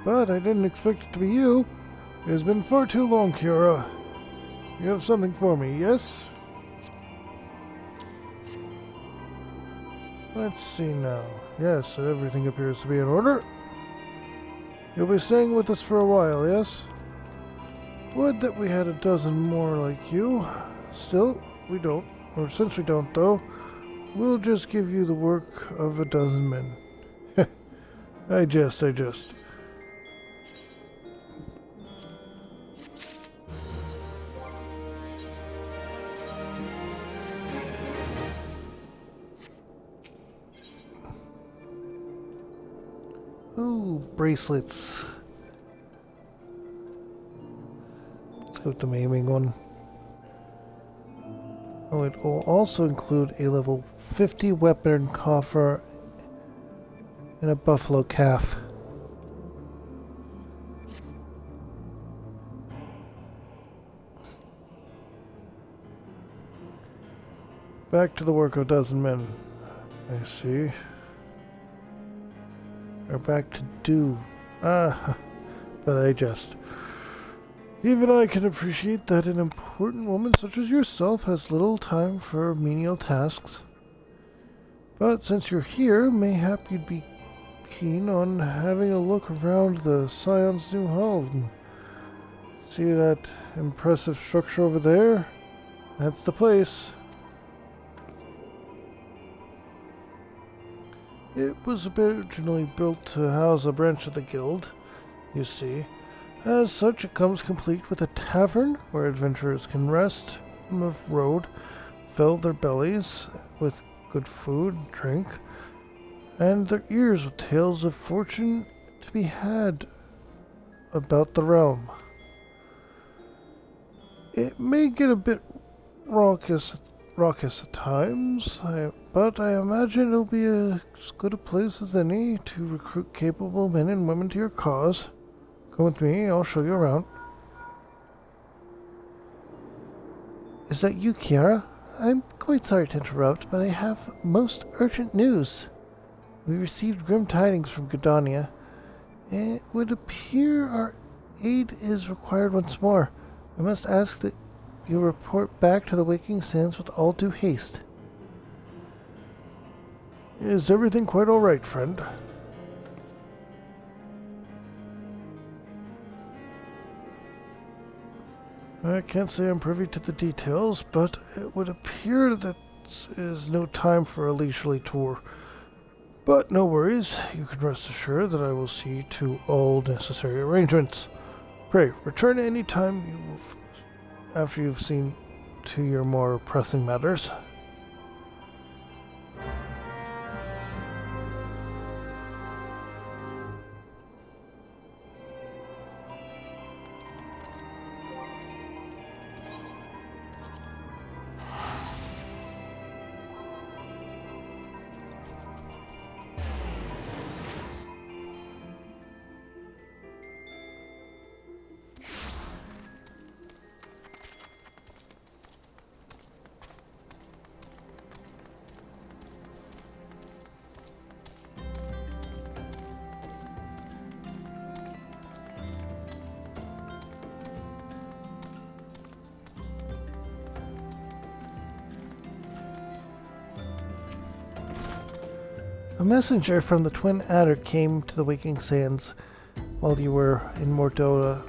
But I didn't expect it to be you. It has been far too long, Kiara. You have something for me, yes? Let's see now. Yes, everything appears to be in order. You'll be staying with us for a while, yes? Would that we had a dozen more like you. Still, we don't. Or since we don't, though, we'll just give you the work of a dozen men. I jest. Ooh, bracelets. Let's go with the maiming one. Oh, it will also include a level 50 weapon coffer and a buffalo calf. Back to the work of a dozen men. I see. Or back to do. Ah, but I jest. Even I can appreciate that an important woman such as yourself has little time for menial tasks. But since you're here, mayhap you'd be keen on having a look around the Scion's new home. See that impressive structure over there? That's the place. It was originally built to house a branch of the guild, you see. As such, it comes complete with a tavern where adventurers can rest from the road, fill their bellies with good food and drink, and their ears with tales of fortune to be had about the realm. It may get a bit raucous at times, but I imagine it'll be as good a place as any to recruit capable men and women to your cause. Come with me, I'll show you around. Is that you, Kiara? I'm quite sorry to interrupt, but I have most urgent news. We received grim tidings from Gridania. It would appear our aid is required once more. I must ask that you report back to the Waking Sands with all due haste. Is everything quite all right, friend? I can't say I'm privy to the details, but it would appear that is no time for a leisurely tour. But no worries, you can rest assured that I will see to all necessary arrangements. Pray, return any time after you've seen to your more pressing matters. A messenger from the Twin Adder came to the Waking Sands while you were in Mordota.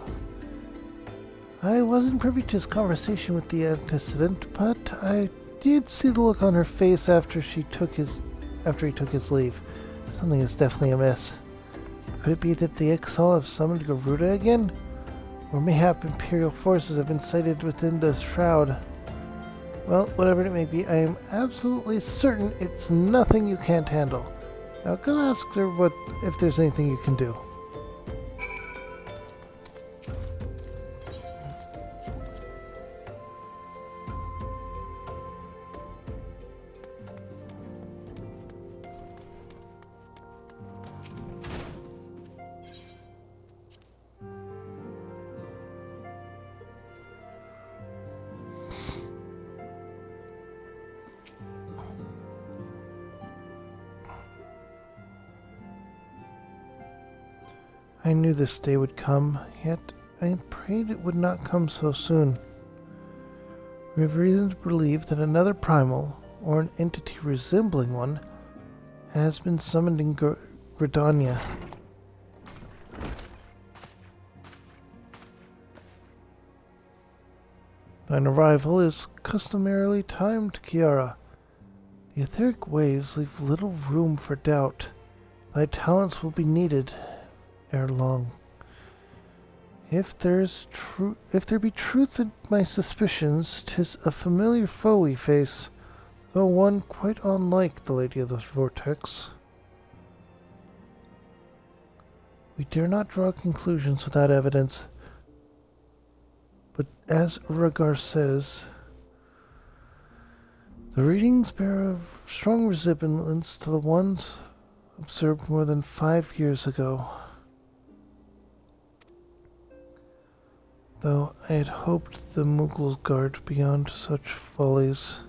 I wasn't privy to his conversation with the antecedent, but I did see the look on her face after he took his leave. Something is definitely amiss. Could it be that the Ixal have summoned Garuda again? Or mayhap Imperial forces have been sighted within the shroud? Well, whatever it may be, I am absolutely certain it's nothing you can't handle. Now go ask her if there's anything you can do. I knew this day would come, yet I prayed it would not come so soon. We have reason to believe that another primal, or an entity resembling one, has been summoned in Gridania. Thine arrival is customarily timed, Kiara. The etheric waves leave little room for doubt. Thy talents will be needed ere long. If there be truth in my suspicions, 'tis a familiar foe we face, though one quite unlike the Lady of the Vortex. We dare not draw conclusions without evidence, but as Uragar says, the readings bear a strong resemblance to the ones observed more than 5 years ago. Though I had hoped the Mughals guard beyond such follies.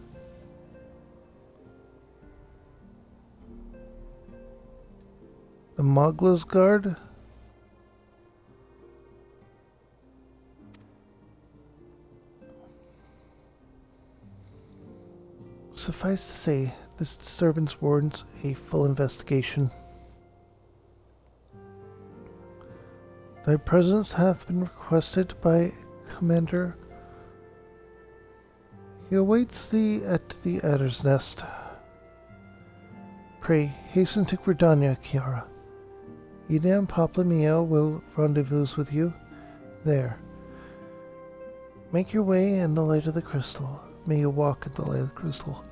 The Mughals guard? Suffice to say, this disturbance warrants a full investigation. Thy presence hath been requested by Commander. He awaits thee at the Adder's Nest. Pray, hasten to Gridania, Kiara. Ida and Poplamia will rendezvous with you there. Make your way in the light of the crystal. May you walk in the light of the crystal.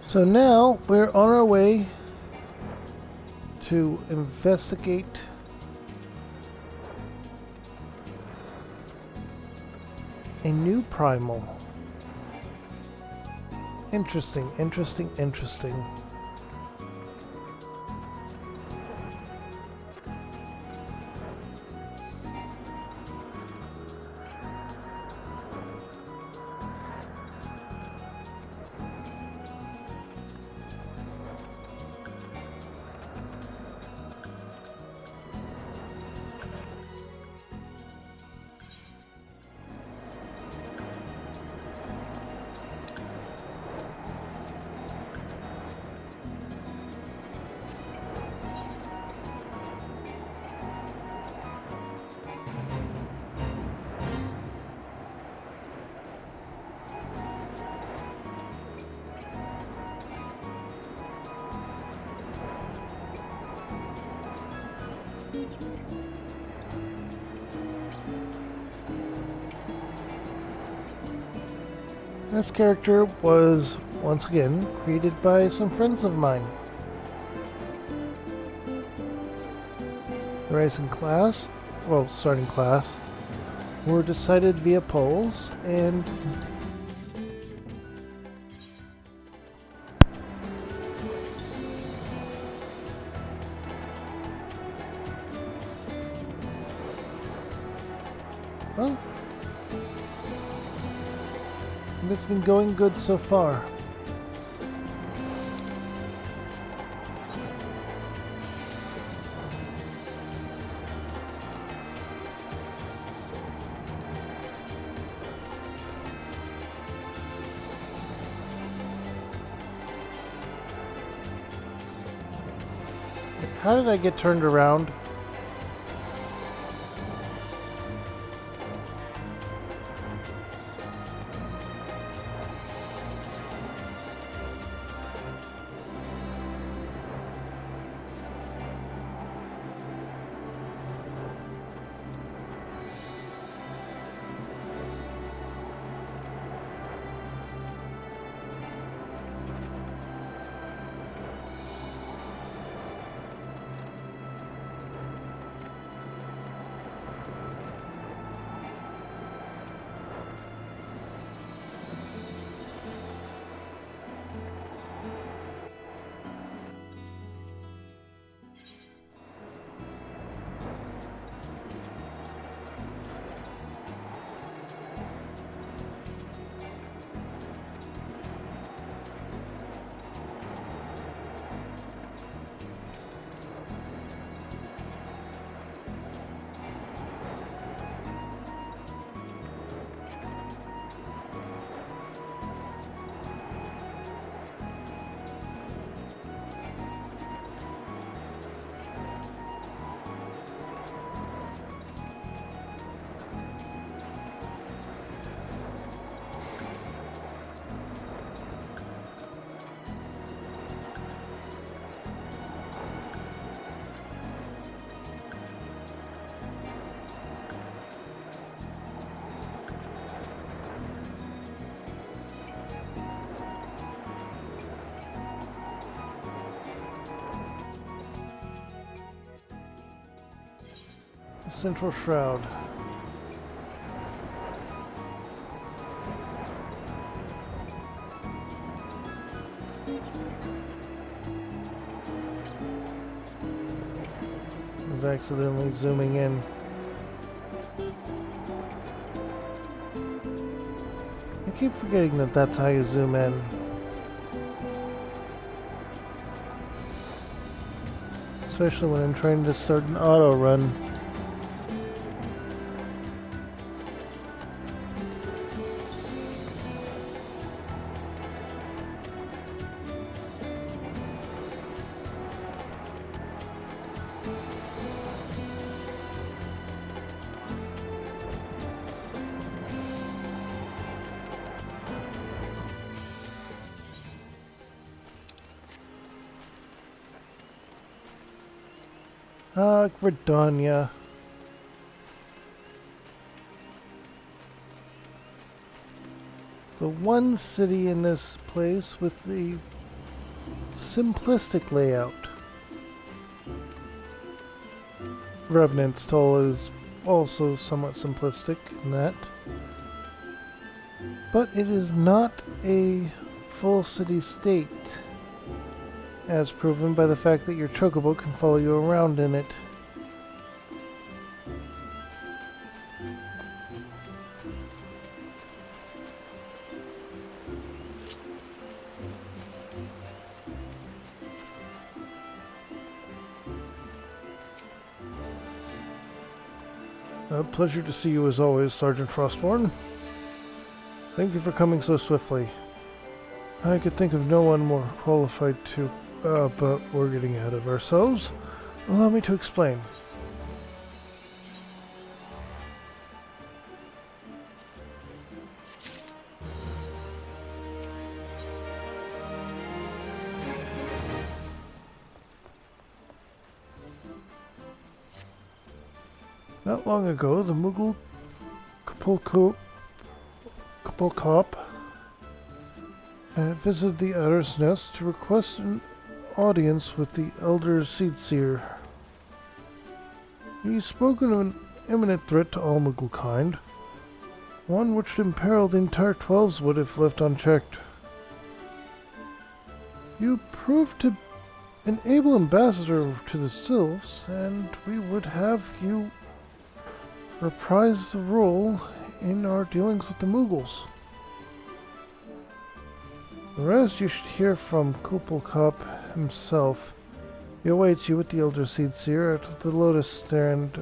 So now we're on our way to investigate a new primal. Interesting, interesting, interesting. This character was, once again, created by some friends of mine. The rising class, well, starting class, were decided via polls, and well, it's been going good so far. How did I get turned around? Central Shroud. I'm accidentally zooming in. I keep forgetting that that's how you zoom in. Especially when I'm trying to start an auto run. Gridania. The one city in this place with the simplistic layout. Revenant's Toll is also somewhat simplistic in that. But it is not a full city-state, as proven by the fact that your chocobo can follow you around in it. A pleasure to see you as always, Sergeant Frostborn. Thank you for coming so swiftly. I could think of no one more qualified to... but we're getting ahead of ourselves. Allow me to explain. Not long ago, the Moogle Kupulkop visited the Adder's Nest to request an audience with the Elder Seedseer. He spoke of an imminent threat to all Moogle kind, one which would imperil the entire Twelveswood if left unchecked. You proved to an able ambassador to the Sylphs, and we would have you reprise the role in our dealings with the Moogles. The rest you should hear from Kupulkop himself. He awaits you with the Elder Seedseer at the Lotus Stand.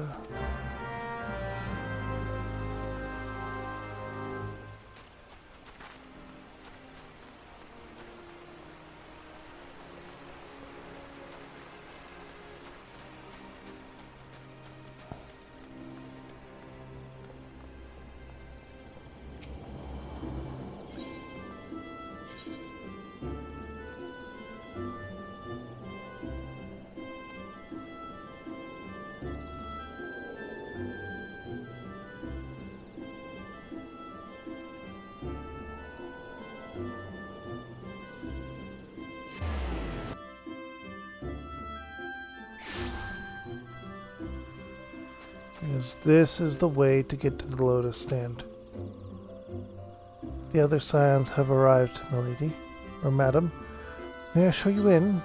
Because this is the way to get to the Lotus Stand. The other scions have arrived, milady, or madam. May I show you in?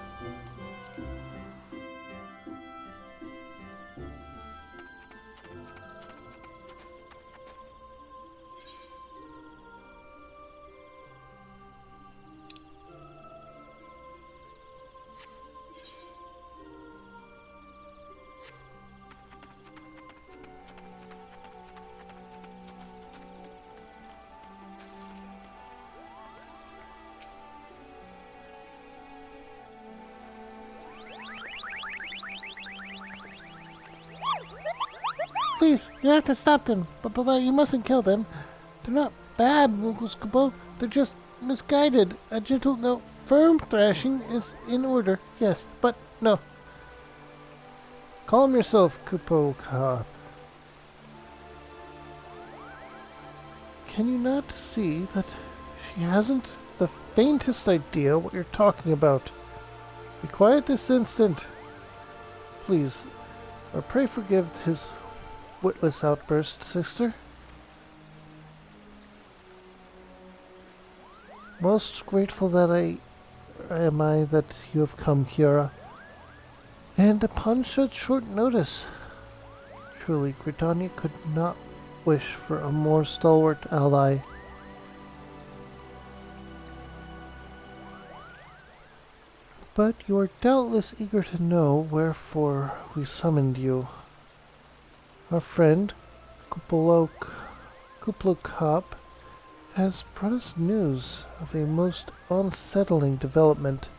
Please, you have to stop them, but you mustn't kill them. They're not bad, Moogles Kupo. They're just misguided. A gentle, no, firm thrashing is in order. Yes, but no. Calm yourself, Kupulkop. Can you not see that she hasn't the faintest idea what you're talking about? Be quiet this instant. Please, or pray forgive his witless outburst, sister. Most grateful that that you have come, Kiara. And upon such short notice. Truly, Gridania could not wish for a more stalwart ally. But you are doubtless eager to know wherefore we summoned you. Our friend, Kuplokop, has brought us news of a most unsettling development.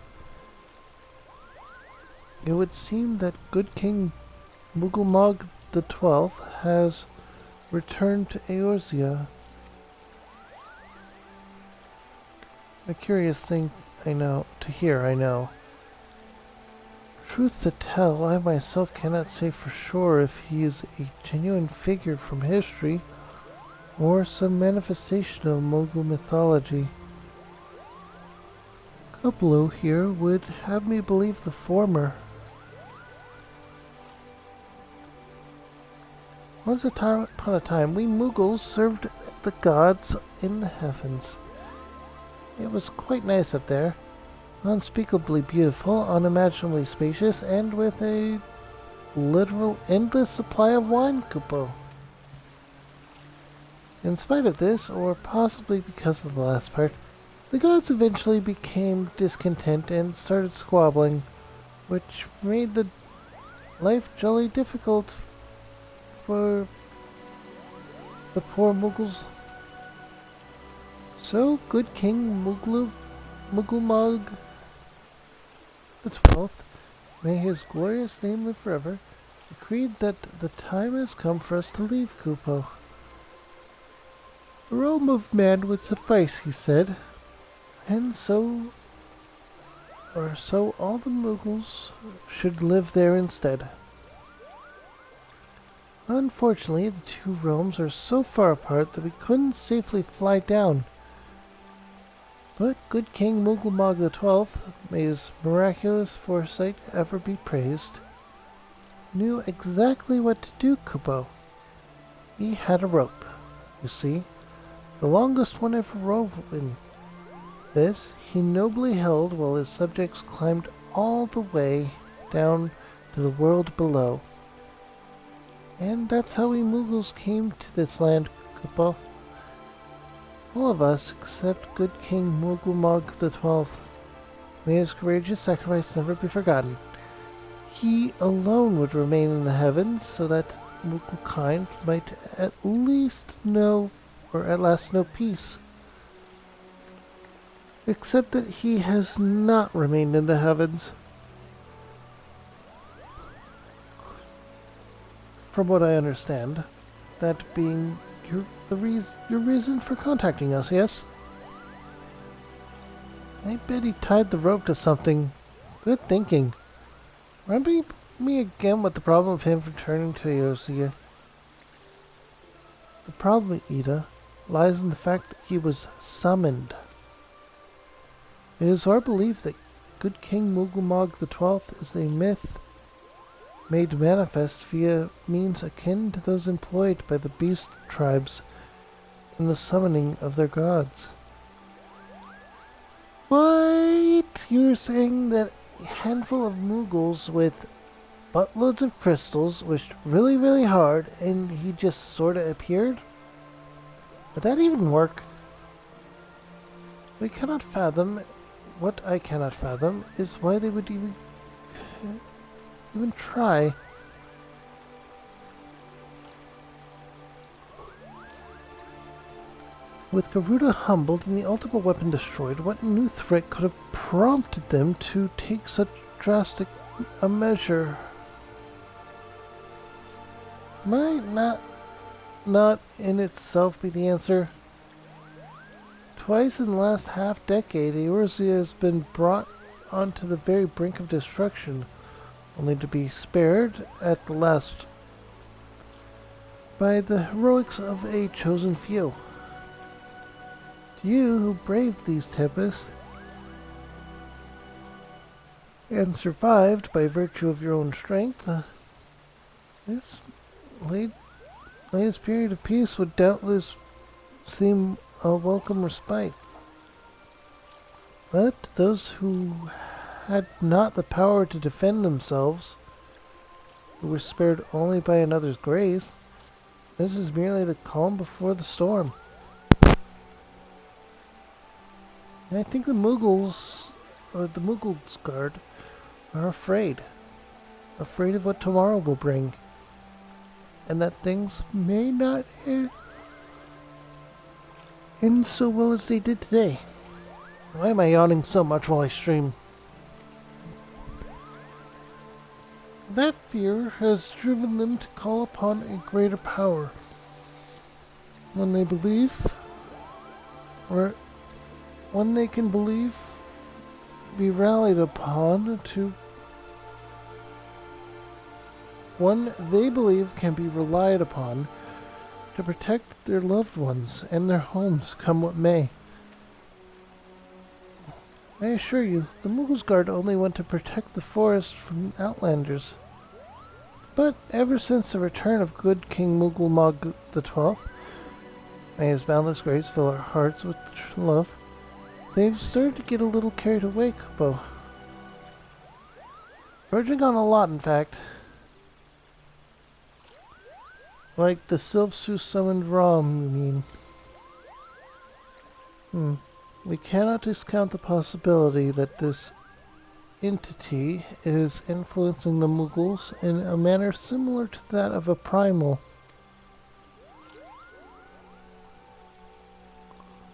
It would seem that good King Mughal the 12th has returned to Eorzea. A curious thing to hear, I know. Truth to tell, I myself cannot say for sure if he is a genuine figure from history or some manifestation of Mughal mythology. Kuplo here would have me believe the former. Once upon a time, we Mughals served the gods in the heavens. It was quite nice up there. Unspeakably beautiful, unimaginably spacious, and with a literal endless supply of wine, Kupo. In spite of this, or possibly because of the last part, the gods eventually became discontent and started squabbling, which made the life jolly difficult for the poor Mughals. So, good King Mughal the 12th, may his glorious name live forever, decreed that the time has come for us to leave Kupo. The realm of man would suffice, he said, and so all the Mughals should live there instead. Unfortunately, the two realms are so far apart that we couldn't safely fly down. But good King Mughal the 12th, may his miraculous foresight ever be praised, knew exactly what to do, Kupo. He had a rope, you see, the longest one ever wove in. This he nobly held while his subjects climbed all the way down to the world below. And that's how we Mughals came to this land, Kupo. All of us, except good King Mughal the 12th. May his courageous sacrifice never be forgotten. He alone would remain in the heavens, so that Mughal kind might at last know peace. Except that he has not remained in the heavens. From what I understand, that being your reason for contacting us, yes? I bet he tied the rope to something. Good thinking. Remember me again with the problem of him returning to Eorzea. The problem, Ida, lies in the fact that he was summoned. It is our belief that good King Mughal the 12th is a myth made manifest via means akin to those employed by the beast tribes in the summoning of their gods. What? You're saying that a handful of Mughals with buttloads of crystals wished really, really hard and he just sorta appeared? Would that even work? What I cannot fathom is why they would even try. With Garuda humbled and the ultimate weapon destroyed, what new threat could have prompted them to take such drastic a measure? Might not in itself be the answer. Twice in the last half-decade, Eorzea has been brought onto the very brink of destruction, only to be spared at the last by the heroics of a chosen few. You who braved these tempests and survived by virtue of your own strength, this laid latest period of peace would doubtless seem a welcome respite. But those who had not the power to defend themselves, who were spared only by another's grace, this is merely the calm before the storm. And I think the Mughals, or the Mughals Guard, are afraid of what tomorrow will bring, and that things may not end so well as they did today. Why am I yawning so much while I stream? That fear has driven them to call upon a greater power. When they believe, or when they can believe, be rallied upon to one they believe can be relied upon to protect their loved ones and their homes, come what may. I assure you, the Mughals Guard only want to protect the forest from outlanders. But ever since the return of good King Mughal the XII, may his boundless grace fill our hearts with love, they've started to get a little carried away, Kupo. Verging on a lot, in fact. Like the Sylphs summoned Rom, you mean? We cannot discount the possibility that this entity is influencing the Mughals in a manner similar to that of a primal.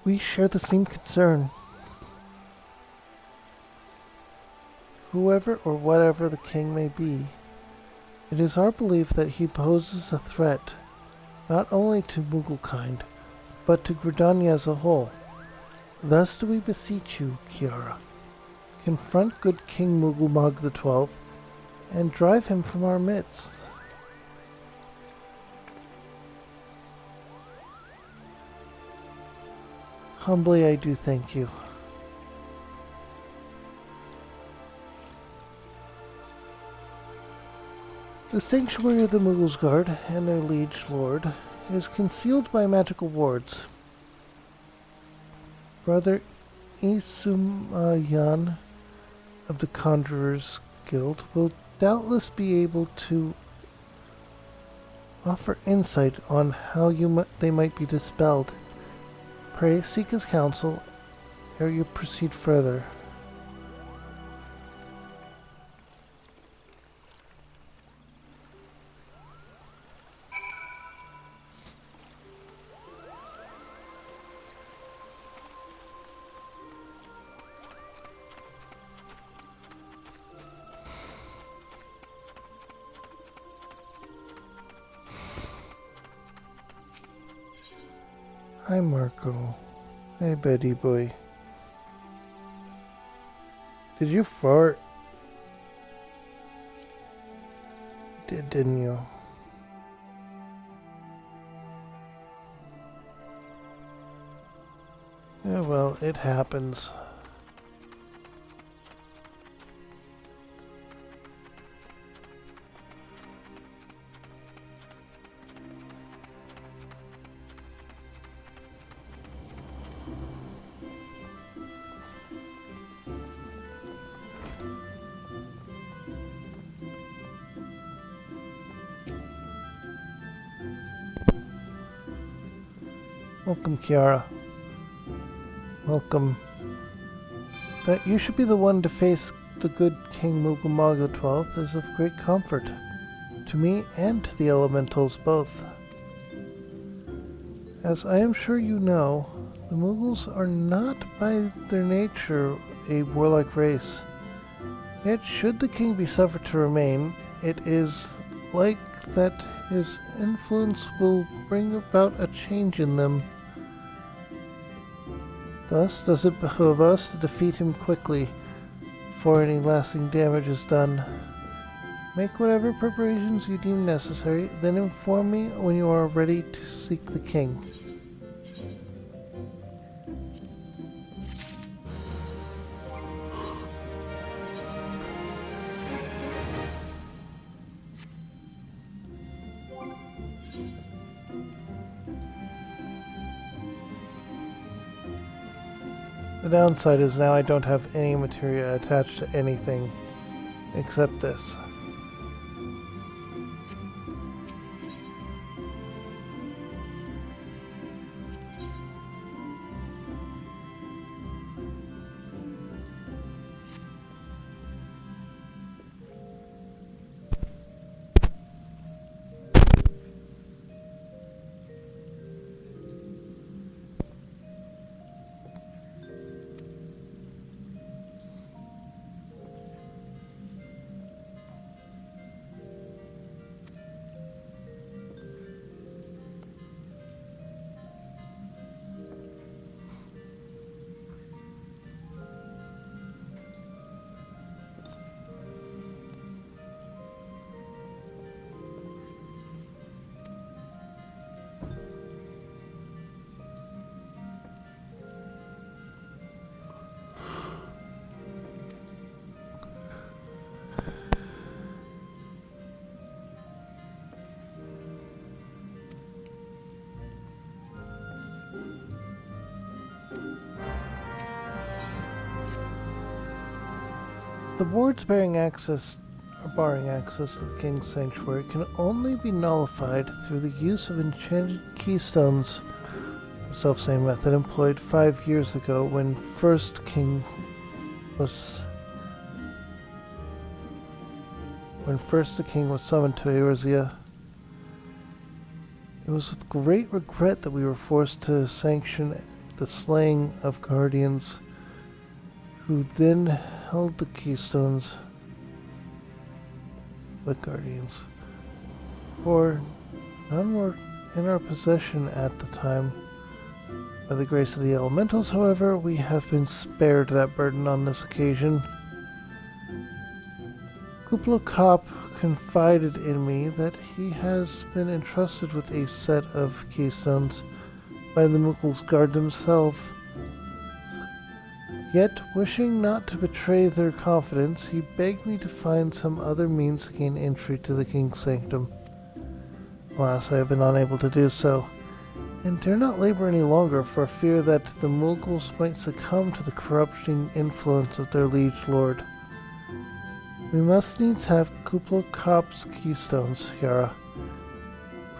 We share the same concern. Whoever or whatever the king may be, it is our belief that he poses a threat, not only to Mughal-kind, but to Gridania as a whole. Thus do we beseech you, Kiara. Confront good King Mughal the XII, and drive him from our midst. Humbly I do thank you. The sanctuary of the Mughals Guard and their liege lord is concealed by magical wards. Brother Isumayan of the Conjurers Guild will doubtless be able to offer insight on how they might be dispelled. Pray seek his counsel ere you proceed further. Hi, Marco. Hey, Betty boy. Did you fart? Didn't you? Yeah, well, it happens. Welcome, Kiara. Welcome. That you should be the one to face the good King Mughal the XII is of great comfort, to me and to the elementals both. As I am sure you know, the Mughals are not by their nature a warlike race. Yet should the king be suffered to remain, it is like that his influence will bring about a change in them. Thus does it behoove us to defeat him quickly, before any lasting damage is done. Make whatever preparations you deem necessary, then inform me when you are ready to seek the king. The downside is now I don't have any materia attached to anything except this. The wards barring access to the King's Sanctuary can only be nullified through the use of enchanted keystones, the self-same method employed 5 years ago when first the king was summoned to Eorzea. It was with great regret that we were forced to sanction the slaying of guardians who then held the keystones, the guardians, for none were in our possession at the time. By the grace of the elementals, however, we have been spared that burden on this occasion. Kuplo Kop confided in me that he has been entrusted with a set of keystones by the Moogles Guard themselves. Yet, wishing not to betray their confidence, he begged me to find some other means to gain entry to the King's Sanctum. Alas, I have been unable to do so, and dare not labor any longer for fear that the Moogles might succumb to the corrupting influence of their liege lord. We must needs have Kuplo Kop's keystones, Yara.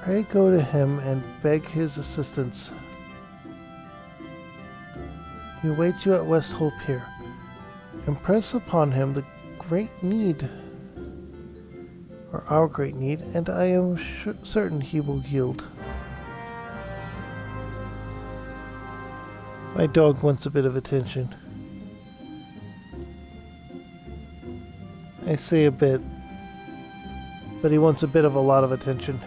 Pray go to him and beg his assistance. He awaits you at Westholt Pier. Impress upon him the great need, or our great need, and I am certain he will yield. My dog wants a bit of attention. I say a bit, but he wants a bit of a lot of attention.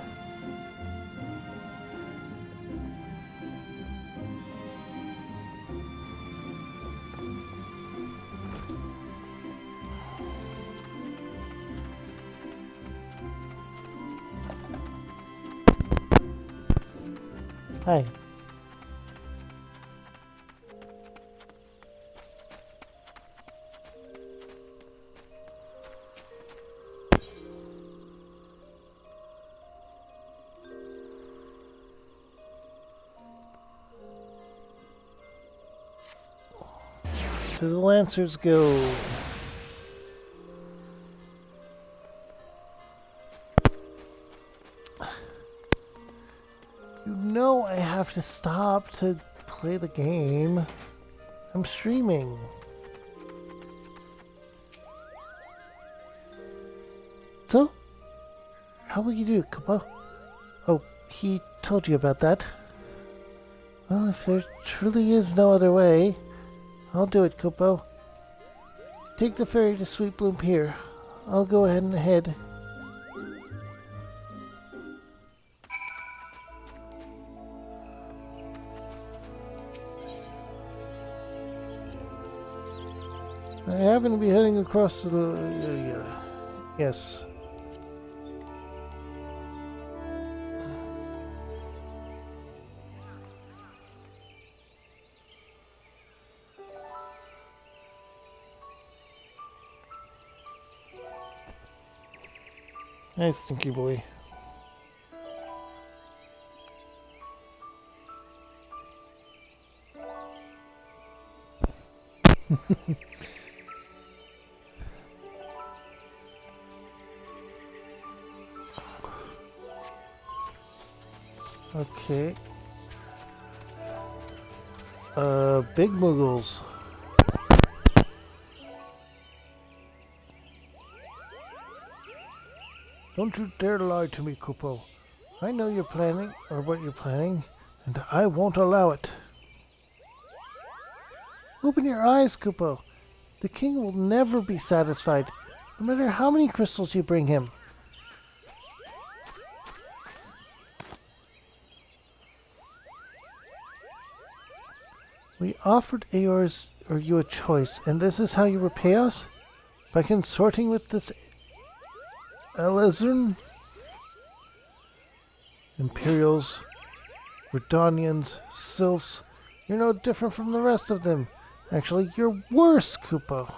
Hi. To the Lancers go. You know I have to stop to play the game. I'm streaming. So, how will you do it, Kuplo? Oh, he told you about that. Well, if there truly is no other way, I'll do it, Kuplo. Take the ferry to Sweetbloom Pier. I'll go ahead and head. I happen to be heading across to the... yes. Nice, stinky boy. Okay. Big Muggles. Don't you dare lie to me, Kupo. I know you're planning, or what you're planning, and I won't allow it. Open your eyes, Kupo. The king will never be satisfied, no matter how many crystals you bring him. We offered Eorz's or you a choice, and this is how you repay us? By consorting with this Elizern? Imperials, Redanians, Sylphs. You're no different from the rest of them. Actually, you're worse, Kupo.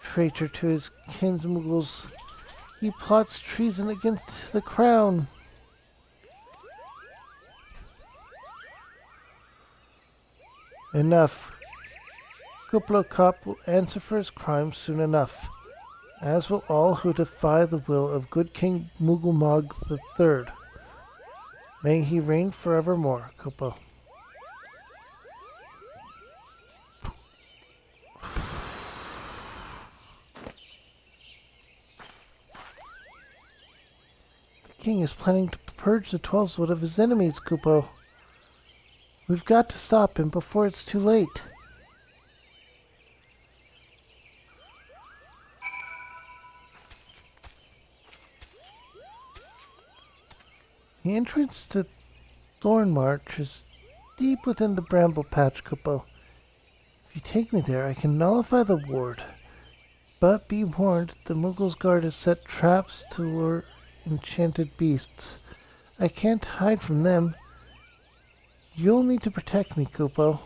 Traitor to his kinsmuggles, he plots treason against the crown. Enough. Kuplo Kop will answer for his crimes soon enough, as will all who defy the will of good King Mugglemog III. May he reign forevermore, Kupo. The king is planning to purge the Twelveswood of his enemies, Kupo. We've got to stop him before it's too late. The entrance to Thornmarch is deep within the bramble patch, Kupo. If you take me there, I can nullify the ward. But be warned, the Muggles Guard has set traps to lure enchanted beasts. I can't hide from them. You'll need to protect me, Kupo.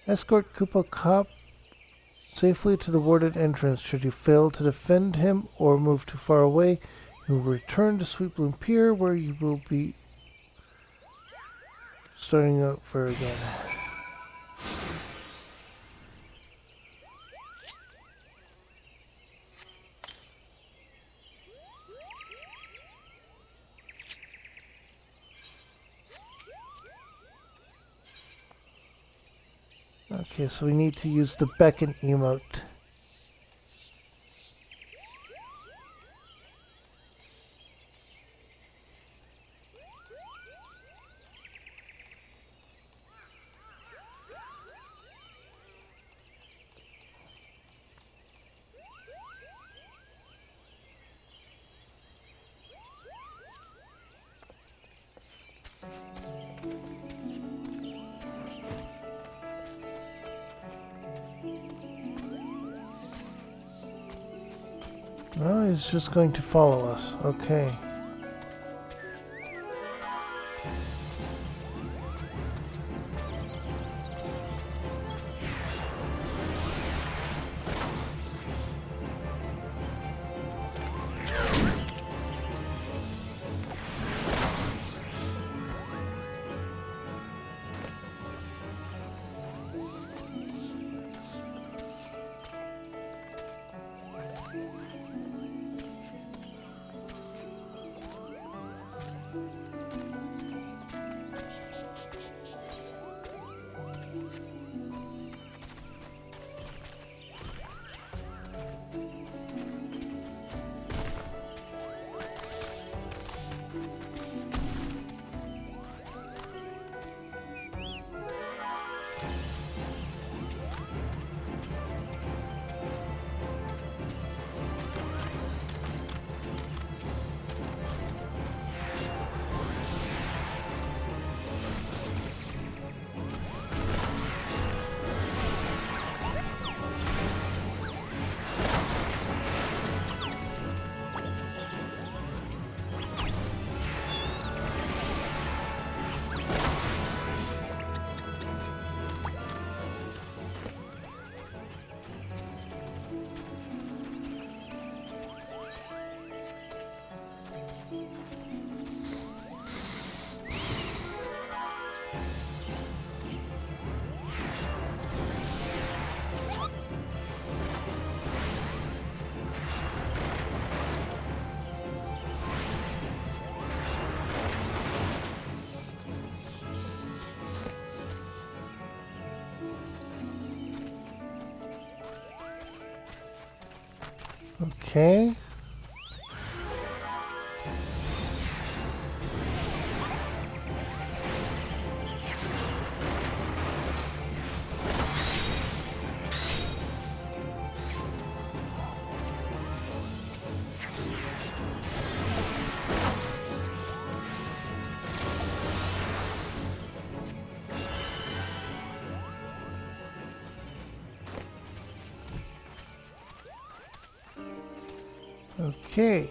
Escort Kupo Kop safely to the warded entrance. Should you fail to defend him or move too far away, you will return to Sweetbloom Pier, where you will be starting over again. Okay, so we need to use the beckon emote. Oh, he's just going to follow us. Okay. Okay. Okay.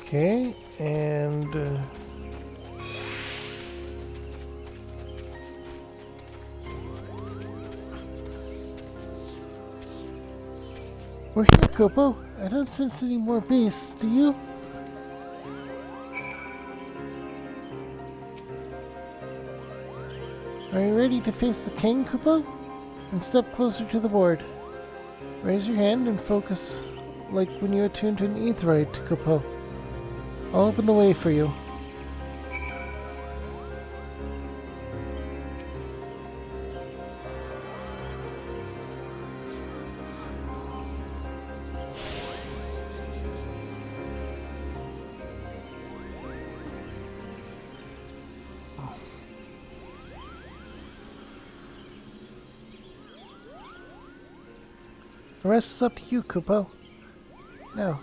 Okay, and we're here, Kupo. I don't sense any more beasts, do you? Are you ready to face the king, Kupo? And step closer to the board. Raise your hand and focus like when you attune to an aetheryte, Kupo. I'll open the way for you. The rest is up to you, Kupo. Now,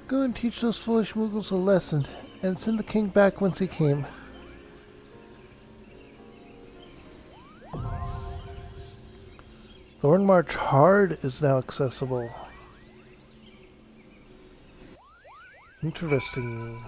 go and teach those foolish Moogles a lesson, and send the king back whence he came. Thornmarch Hard is now accessible. Interesting.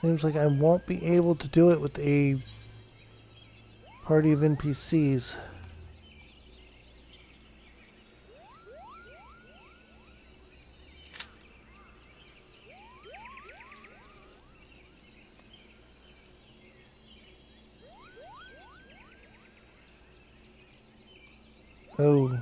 Seems like I won't be able to do it with a party of NPCs. Oh.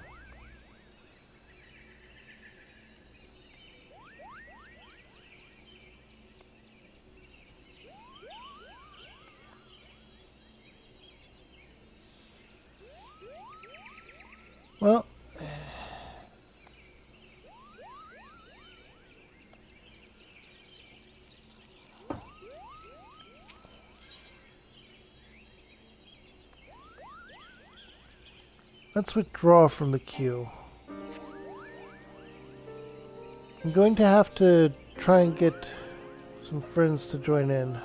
Well, let's withdraw from the queue. I'm going to have to try and get some friends to join in.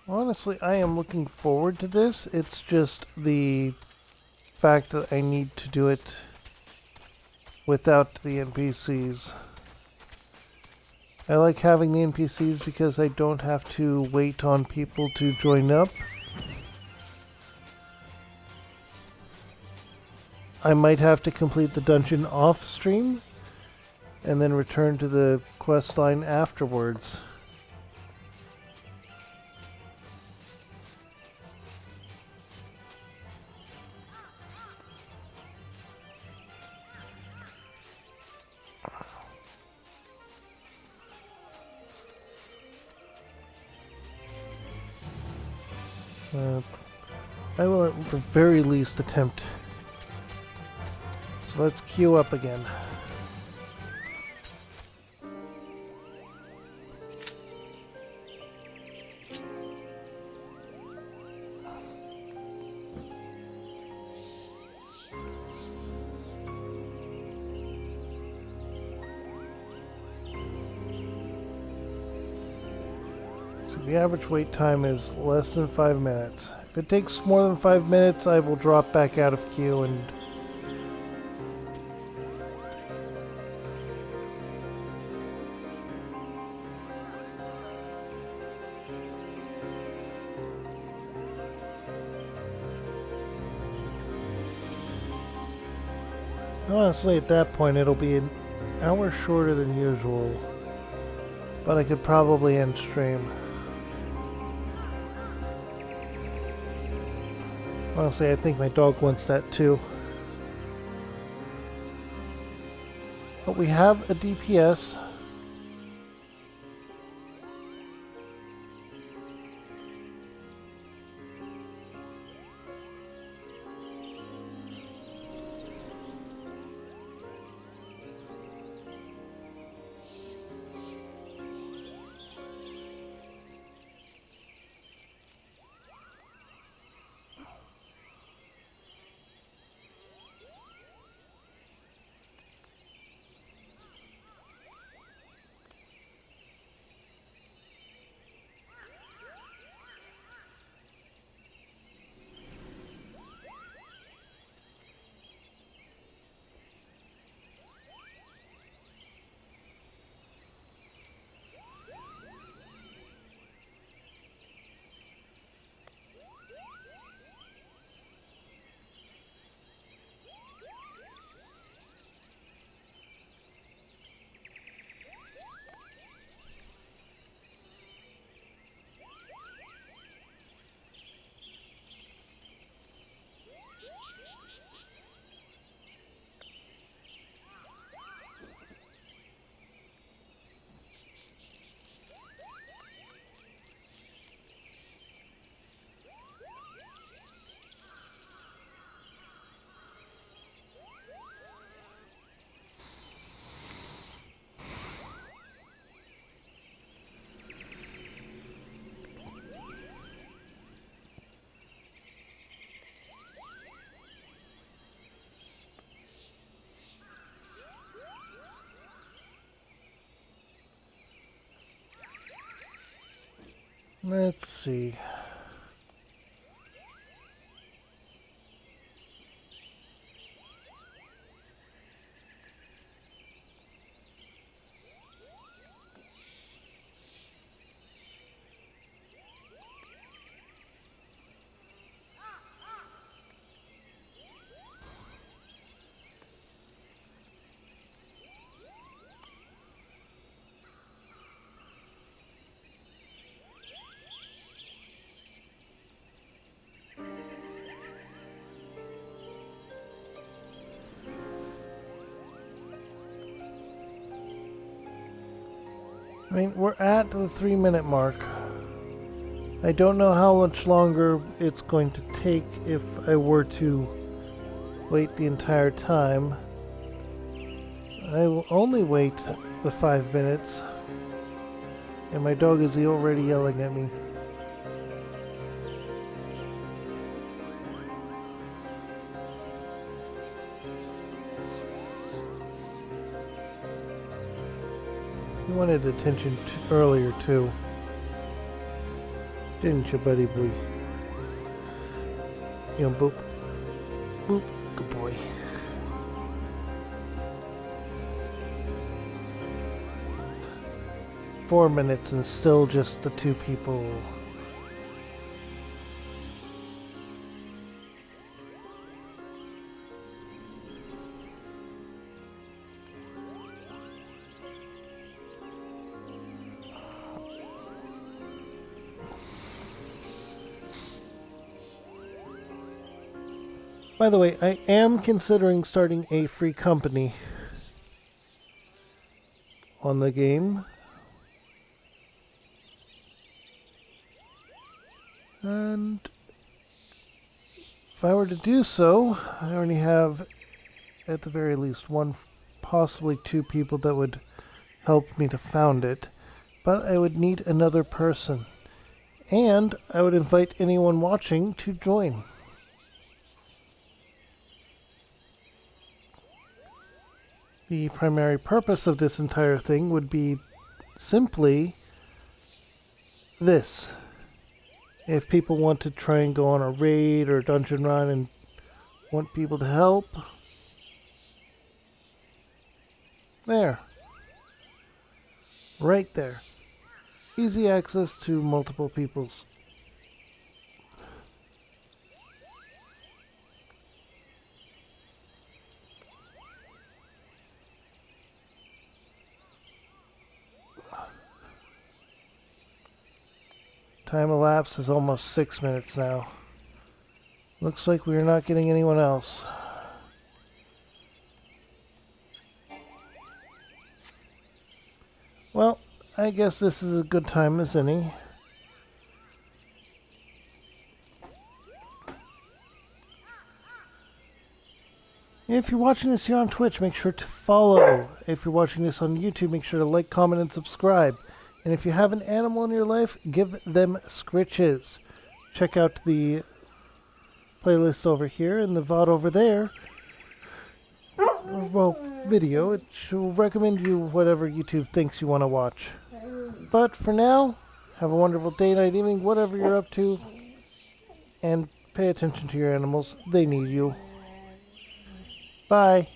Honestly, I am looking forward to this. It's just the fact that I need to do it without the NPCs. I like having the NPCs because I don't have to wait on people to join up. I might have to complete the dungeon off stream and then return to the quest line afterwards. I will at the very least attempt. So let's queue up again. So the average wait time is less than 5 minutes. If it takes more than 5 minutes, I will drop back out of queue and honestly, at that point, it'll be an hour shorter than usual. But I could probably end stream. Honestly, I think my dog wants that too. But we have a DPS. Let's see. I mean, we're at the 3-minute mark. I don't know how much longer it's going to take if I were to wait the entire time. I will only wait the 5 minutes. And my dog is already yelling at me. You wanted attention earlier too. Didn't you, buddy boy? You know, boop. Boop. Good boy. Four minutes and still just the two people. By the way, I am considering starting a free company on the game. And if I were to do so, I already have at the very least one, possibly two people that would help me to found it. But I would need another person. And I would invite anyone watching to join. The primary purpose of this entire thing would be simply this. If people want to try and go on a raid or dungeon run and want people to help, there. Right there. Easy access to multiple people's. Time elapsed is almost 6 minutes now. Looks like we're not getting anyone else. Well, I guess this is a good time as any. If you're watching this here on Twitch, make sure to follow. If you're watching this on YouTube, make sure to like, comment, and subscribe. And if you have an animal in your life, give them scritches. Check out the playlist over here and the VOD over there. Well, video. It will recommend you whatever YouTube thinks you want to watch. But for now, have a wonderful day, night, evening, whatever you're up to. And pay attention to your animals. They need you. Bye.